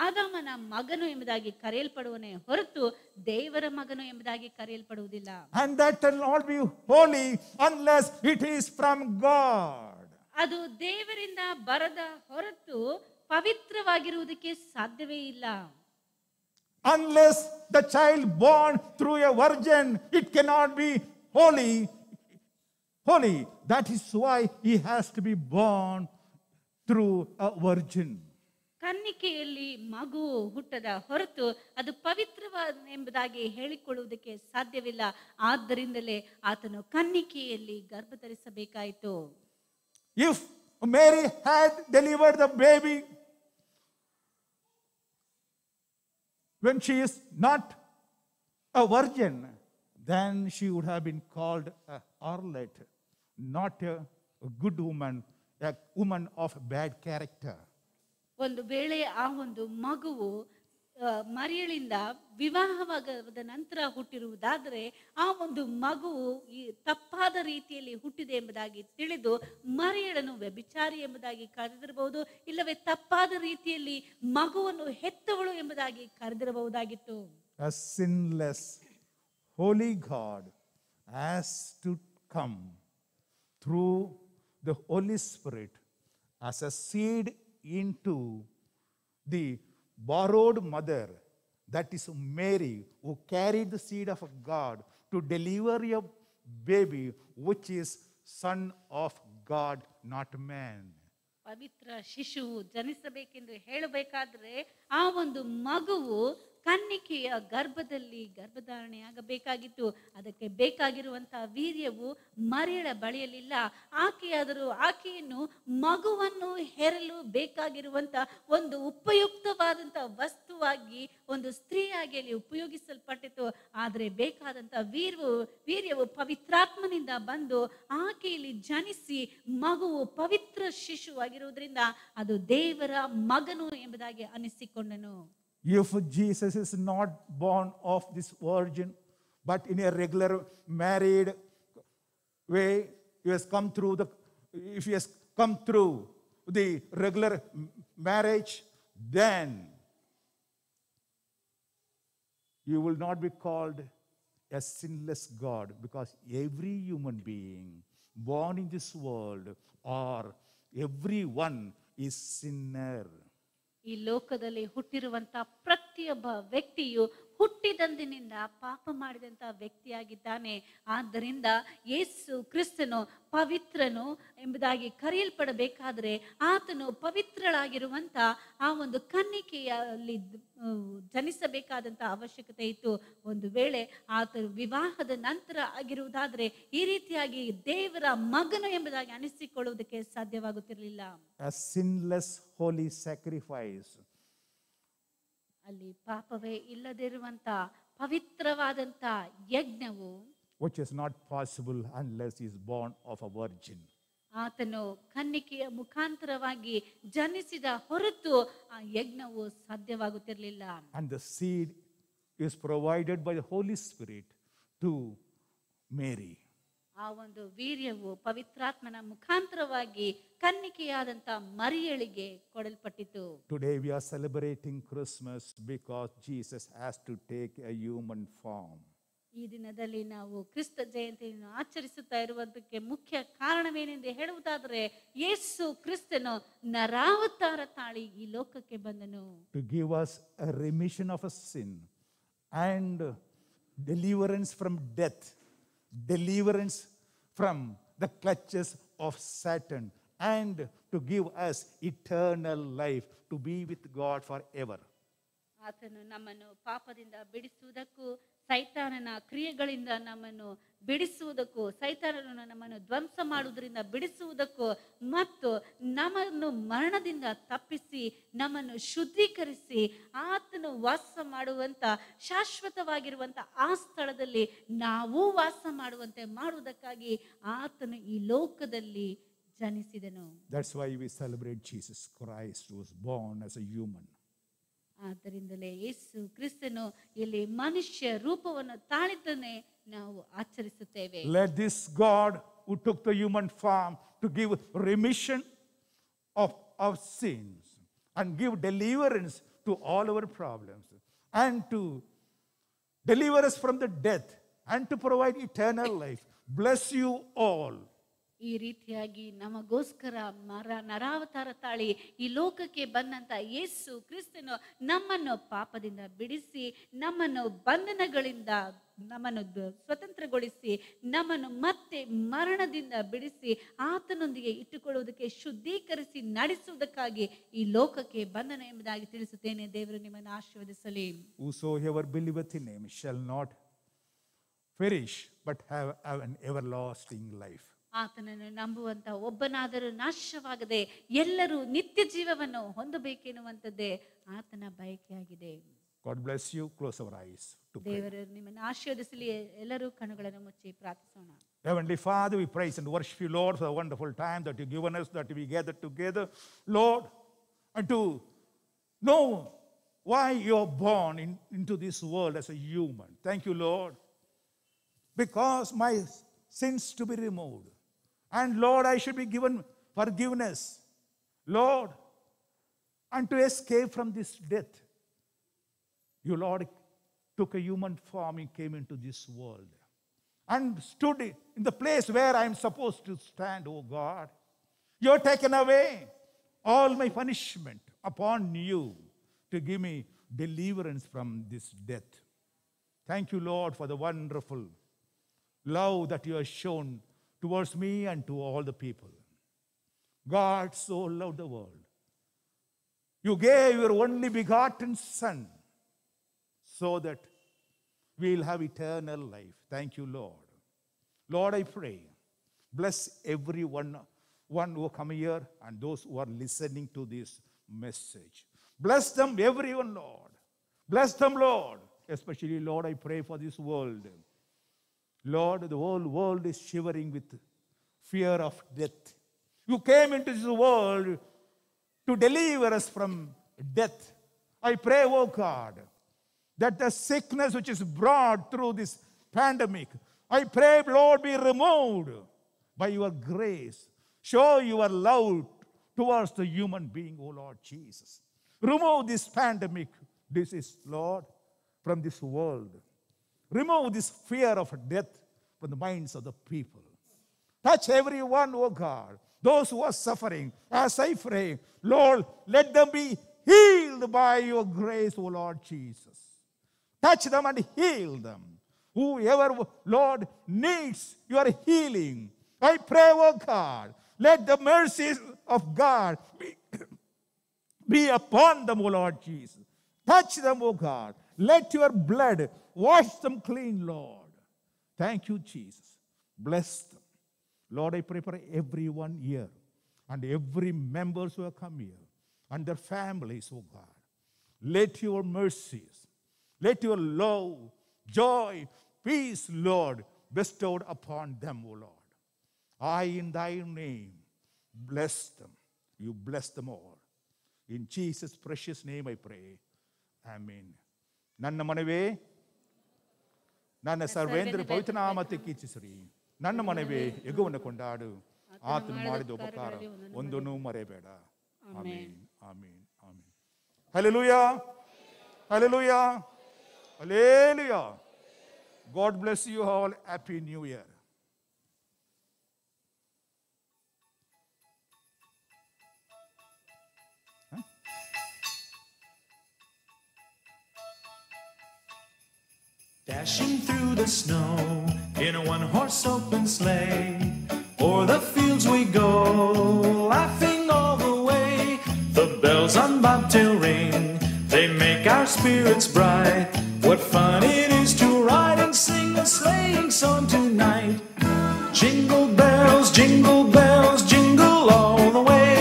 ಆದಾಮನ ಮಗನು ಎಂಬುದಾಗಿ ಕರೆಯಲ್ಪಡುವನೇ ಹೊರತು ದೇವರ ಮಗನು ಎಂಬುದಾಗಿ ಕರೆಯಲ್ಪಡುವುದಿಲ್ಲ. And that will not be holy unless it is from God. ಅದು ದೇವರಿಂದ ಬರದ ಹೊರತು ಪವಿತ್ರವಾಗಿರುವುದಕ್ಕೆ ಸಾಧ್ಯವೇ ಇಲ್ಲ. Unless the child born through a virgin, it cannot be holy. That is why he has to be born through a virgin. ಕನ್ನಿಕೆಯಲ್ಲಿ ಮಗು ಹುಟ್ಟದ ಹೊರತು ಅದು ಪವಿತ್ರವಾದ ಎಂಬುದಾಗಿ ಹೇಳಿಕೊಳ್ಳುವುದಕ್ಕೆ ಸಾಧ್ಯವಿಲ್ಲ. ಆದ್ದರಿಂದಲೇ ಆತನು ಕನ್ನಿಕೆಯಲ್ಲಿ ಗರ್ಭ ಧರಿಸಬೇಕಾಯಿತು. If Mary had delivered the baby when she is not a virgin, then she would have been called a harlot, not a good woman, a woman of bad character. ಒಂದು ವೇಳೆ ಆ ಒಂದು ಮಗುವು ಮರಿಯಳಿಂದ ವಿವಾಹವಾಗದ ನಂತರ ಹುಟ್ಟಿರುವುದಾದರೆ ಆ ಒಂದು ಮಗುವು ಈ ತಪ್ಪಾದ ರೀತಿಯಲ್ಲಿ ಹುಟ್ಟಿದೆ ಎಂಬುದಾಗಿ ತಿಳಿದು ಮರಿಯಳನ್ನು ವ್ಯಭಿಚಾರಿ ಎಂಬುದಾಗಿ ಕರೆದಿರಬಹುದು, ಇಲ್ಲವೇ ತಪ್ಪಾದ ರೀತಿಯಲ್ಲಿ ಮಗುವನ್ನು ಹೆತ್ತವಳು ಎಂಬುದಾಗಿ ಕರೆದಿರಬಹುದಾಗಿತ್ತು. A sinless, holy God has to come through the Holy Spirit as a seed into the borrowed mother, that is Mary, who carried the seed of God to deliver a baby which is son of God, not man. ಪವಿತ್ರ ಶಿಶುವು ಜನಿಸಬೇಕೆಂದು ಹೇಳಬೇಕಾದ್ರೆ ಆ ಒಂದು ಮಗುವು ಕನ್ನಿಕೆಯ ಗರ್ಭದಲ್ಲಿ ಗರ್ಭಧಾರಣೆಯಾಗಬೇಕಾಗಿತ್ತು. ಅದಕ್ಕೆ ಬೇಕಾಗಿರುವಂತಹ ವೀರ್ಯವು ಮರಿಯಳ ಬಳಿಯಲ್ಲಿಲ್ಲ. ಆಕೆಯಾದರೂ ಆಕೆಯನ್ನು ಮಗುವನ್ನು ಹೆರಲು ಬೇಕಾಗಿರುವಂತ ಒಂದು ಉಪಯುಕ್ತವಾದಂತ ವಸ್ತುವಾಗಿ ಒಂದು ಸ್ತ್ರೀಯಾಗಿ ಅಲ್ಲಿ ಉಪಯೋಗಿಸಲ್ಪಟ್ಟಿತು. ಆದರೆ ಬೇಕಾದಂತ ವೀರ್ಯವು ಪವಿತ್ರಾತ್ಮನಿಂದ ಬಂದು ಆಕೆಯಲ್ಲಿ ಜನಿಸಿ ಮಗುವು ಪವಿತ್ರ ಶಿಶುವಾಗಿರುವುದರಿಂದ ಅದು ದೇವರ ಮಗನು ಎಂಬುದಾಗಿ ಅನಿಸಿಕೊಂಡನು. If Jesus is not born of this virgin, but in a regular married way, if he has come through the regular marriage, then you will not be called a sinless God, because every human being born in this world, or everyone, is sinner. ಈ ಲೋಕದಲ್ಲಿ ಹುಟ್ಟಿರುವಂತ ಪ್ರತಿಯೊಬ್ಬ ವ್ಯಕ್ತಿಯು ಹುಟ್ಟಿದಂದಿನಿಂದ ಪಾಪ ಮಾಡಿದಂತ ವ್ಯಕ್ತಿಯಾಗಿದ್ದಾನೆ. ಆದ್ದರಿಂದ ಯೇಸು ಕ್ರಿಸ್ತನು ಪವಿತ್ರನು ಎಂಬುದಾಗಿ ಕರೆಯಲ್ಪಡಬೇಕಾದರೆ ಆತನು ಪವಿತ್ರಳಾಗಿರುವಂತ ಆ ಒಂದು ಕನ್ನಿಕೆಯಲ್ಲಿ ಜನಿಸಬೇಕಾದಂತ ಅವಶ್ಯಕತೆ ಇತ್ತು. ಒಂದು ವೇಳೆ ಆತನು ವಿವಾಹದ ನಂತರ ಆಗಿರುವುದಾದರೆ ಈ ರೀತಿಯಾಗಿ ದೇವರ ಮಗನು ಎಂಬುದಾಗಿ ಅನಿಸಿಕೊಳ್ಳುವುದಕ್ಕೆ ಸಾಧ್ಯವಾಗುತ್ತಿರಲಿಲ್ಲ. A sinless holy sacrifice. ಅಲ್ಲಿ ಪಾಪವೇ ಇಲ್ಲದಿರುವಂತ ಪವಿತ್ರವಾದಂತ ಯಜ್ಞವು, which is not possible unless he is born of a virgin. ಆತನು ಕನ್ನಿಕೆಯ ಮುಖಾಂತರವಾಗಿ ಜನಿಸಿದ ಹೊರತು ಆ ಯಜ್ಞವು ಸಾಧ್ಯವಾಗುತ್ತಿರಲಿಲ್ಲ. And the seed is provided by the Holy Spirit to Mary. ಆ ಒಂದು ವೀರ್ಯವು ಪವಿತ್ರಾತ್ಮನ ಮುಖಾಂತರವಾಗಿ ಕನ್ನಿಕೆಯಾದಂತ ಮರಿಯಳಿಗೆ ಕೊಡಲ್ಪಟ್ಟಿತು. Today we are celebrating Christmas because Jesus has to take a human form. ಈ ದಿನದಲ್ಲಿ ನಾವು ಕ್ರಿಸ್ತ ಜಯಂತಿಯನ್ನು ಆಚರಿಸುತ್ತಾ ಇರುವುದಕ್ಕೆ ಮುಖ್ಯ ಕಾರಣವೇನೆಂದು ಹೇಳುವುದಾದರೆ, ಯೇಸು ಕ್ರಿಸ್ತನು ನರಾವತಾರ ತಾಳಿ ಈ ಲೋಕಕ್ಕೆ ಬಂದನು. To give us a remission of a sin and deliverance from death, deliverance from the clutches of Satan, and to give us eternal life, to be with God forever. ಆತನು ನಮ್ಮನ್ನು ಪಾಪದಿಂದ ಬಿಡಿಸುವುದಕ್ಕೂ, ಸೈತಾನನ ಕ್ರಿಯೆಗಳಿಂದ ನಮ್ಮನ್ನು ಬಿಡಿಸುವುದಕ್ಕೂ, ಸೈತಾನನು ನಮ್ಮನ್ನು ಧ್ವಂಸ ಮಾಡುವುದರಿಂದ ಬಿಡಿಸುವುದಕ್ಕೂ, ಮತ್ತು ನಮ್ಮನ್ನು ಮರಣದಿಂದ ತಪ್ಪಿಸಿ ನಮ್ಮನ್ನು ಶುದ್ಧೀಕರಿಸಿ ಆತನು ವಾಸ ಮಾಡುವಂತ ಶಾಶ್ವತವಾಗಿರುವಂತ ಆ ಸ್ಥಳದಲ್ಲಿ ನಾವು ವಾಸ ಮಾಡುವಂತೆ ಮಾಡುವುದಕ್ಕಾಗಿ ಆತನು ಈ ಲೋಕದಲ್ಲಿ ಜನಿಸಿದನು. That's why we celebrate Jesus Christ, who was born as a human. ಆದ್ದರಿಂದಲೇ ಯೇಸು ಕ್ರಿಸ್ತನು ಇಲ್ಲಿ ಮನುಷ್ಯ ರೂಪವನ್ನು ತಾಳಿದ್ದನ್ನೇ ನಾವು ಆಚರಿಸುತ್ತೇವೆ. Let this God who took the human form to give remission of sins and give deliverance to all our problems, and to deliver us from the death and to provide eternal life, bless you all. ಈ ರೀತಿಯಾಗಿ ನಮಗೋಸ್ಕರ ನರಾವತಾರ ತಾಳಿ ಈ ಲೋಕಕ್ಕೆ ಬಂದಂತ ಯೇಸು ಕ್ರಿಸ್ತನು ನಮ್ಮನ್ನು ಪಾಪದಿಂದ ಬಿಡಿಸಿ, ನಮ್ಮನ್ನು ಬಂಧನಗಳಿಂದ ನಮ್ಮನ್ನು ಸ್ವತಂತ್ರಗೊಳಿಸಿ, ನಮ್ಮನ್ನು ಮತ್ತೆ ಮರಣದಿಂದ ಬಿಡಿಸಿ ಆತನೊಂದಿಗೆ ಇಟ್ಟುಕೊಳ್ಳುವುದಕ್ಕೆ, ಶುದ್ಧೀಕರಿಸಿ ನಡೆಸುವುದಕ್ಕಾಗಿ ಈ ಲೋಕಕ್ಕೆ ಬಂದನು ಎಂಬುದಾಗಿ ತಿಳಿಸುತ್ತೇನೆ. ದೇವರು ನಿಮ್ಮನ್ನು ಆಶೀರ್ವದಿಸಲಿ. Whosoever believeth in him shall not perish but have an everlasting life. ಆತನನ್ನು ನಂಬುವಂತ ಒಬ್ಬನಾದರೂ ನಾಶವಾಗದೆ ಎಲ್ಲರೂ ನಿತ್ಯ ಜೀವವನ್ನು ಹೊಂದಬೇಕೆನ್ನುವಂಥದ್ದೇ ಆತನ ಬಯಕೆಯಾಗಿದೆ. God bless you. Close our eyes to pray. ದೇವರು ನಿಮ್ಮನ್ನು ಆಶೀರ್ವದಿಸಲಿ. ಎಲ್ಲರೂ ಕಣ್ಣುಗಳನ್ನು ಮುಚ್ಚಿ ಪ್ರಾರ್ಥಿಸೋಣ. Heavenly Father, we praise and worship you, Lord, for the wonderful time that you've given us, that we gather together, Lord, and to know why you're born into this world as a human. Thank you, Lord, because my sins to be removed. And Lord, I should be given forgiveness, Lord, and to escape from this death. You, Lord, took a human form and came into this world and stood in the place where I am supposed to stand, oh God. You have taken away all my punishment upon you to give me deliverance from this death. Thank you, Lord, for the wonderful love that you have shown towards me and to all the people. God so loved the world. You gave your only begotten Son so that we'll have eternal life. Thank you, Lord. Lord, I pray, bless everyone who come here and those who are listening to this message. Bless them, everyone, Lord. Bless them, Lord. Especially, Lord, I pray for this world. Lord, the whole world is shivering with fear of death. You came into this world to deliver us from death I pray, oh God, that the sickness which is brought through this pandemic, I pray, Lord, be removed by your grace. Show your love towards the human being, oh Lord Jesus. Remove this pandemic disease, Lord, from this world. Remove this fear of death from the minds of the people. Touch everyone, oh God. Those who are suffering, as I pray, Lord, let them be healed by your grace, O Lord Jesus. Touch them and heal them. Whoever, Lord, needs your healing, I pray, oh God, let the mercies of God be upon them, O Lord Jesus. Touch them, O God. Let your blood wash them clean, Lord. Thank you, Jesus. Bless them. Lord, I pray for everyone here and every members who have come here and their families, oh God. Let your mercies, let your love, joy, peace, Lord, bestowed upon them, O Lord. I, in thy name, bless them. You bless them all. In Jesus' precious name I pray. Amen. ನನ್ನ ಮನವೇ ನನ್ನ ಸರ್ವೇಂದ್ರ ಪವಿತ್ರ ನಾಮಕ್ಕೆ ಕೀರ್ತಿಸಿರಿ. ನನ್ನ ಮನವೇ ಯೆಹೋವನ ಕೊಂಡಾಡು, ಆತನು ಮಾಡಿದ ಉಪಕಾರ ಒಂದನ್ನು ಮರೆಯಬೇಡ. Amen, amen, amen. Hallelujah, hallelujah, hallelujah. God bless you all. Happy New Year. Dashing through the snow in a one-horse open sleigh, o'er the fields we go, laughing all the way. The bells on bobtail ring, they make our spirits bright. What fun it is to ride and sing a sleighing song tonight. Jingle bells, jingle all the way.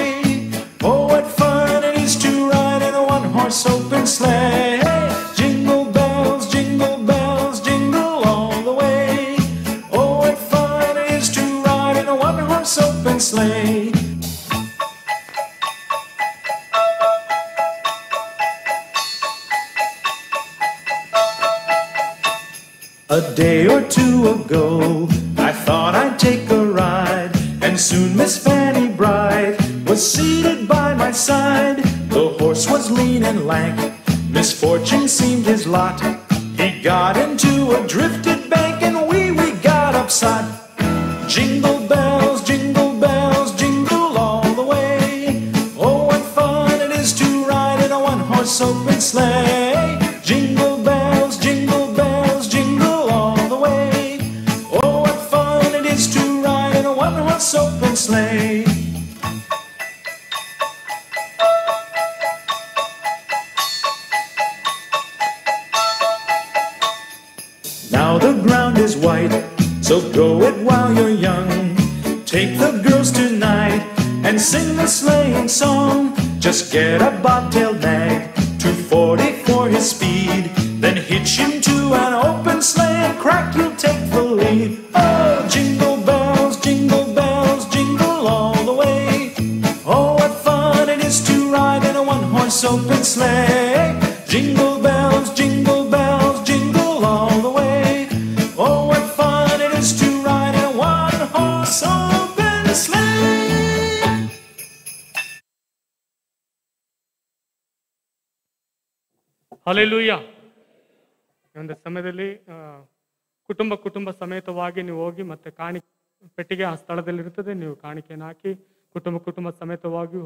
Oh, what fun it is to ride in a one-horse open sleigh. Jingle bells, jingle all the way. Oh, what fun it is to ride in a one-horse open sleigh. A day or two ago, I thought I'd take a ride, and soon Miss Fanny Bright was seated by my side. The horse was lean and lank, misfortune seemed his lot. He got into a drifted bank, and we got upset. Jingle bells, jingle all the way. Oh, what fun it is to ride in a one-horse open sleigh. Jingle bells, jingle all the way. Oh, what fun it is to ride in a one-horse open sleigh. Now the ground is white, so go it while you're young. Take the girls tonight and sing the sleighing song. Just get a bobtail nag, 240 for his speed. Then hitch him to an open sleigh and crack, you'll take the lead. Oh, jingle bells, jingle all the way. Oh, what fun it is to ride in a one-horse open sleigh. Jingle bells, jingle all the way. Oh, what fun it is to ride in a one-horse open sleigh. Hallelujah. ಈ ಒಂದು ಸಮಯದಲ್ಲಿ ಕುಟುಂಬ ಸಮೇತವಾಗಿ ನೀವು ಹೋಗಿ ಮತ್ತೆ ಪೆಟ್ಟಿಗೆ ಆ ಸ್ಥಳದಲ್ಲಿ ಇರ್ತದೆ, ನೀವು ಕಾಣಿಕೆಯನ್ನು ಹಾಕಿ ಕುಟುಂಬ ಸಮೇತವಾಗಿ ಹೋಗಿ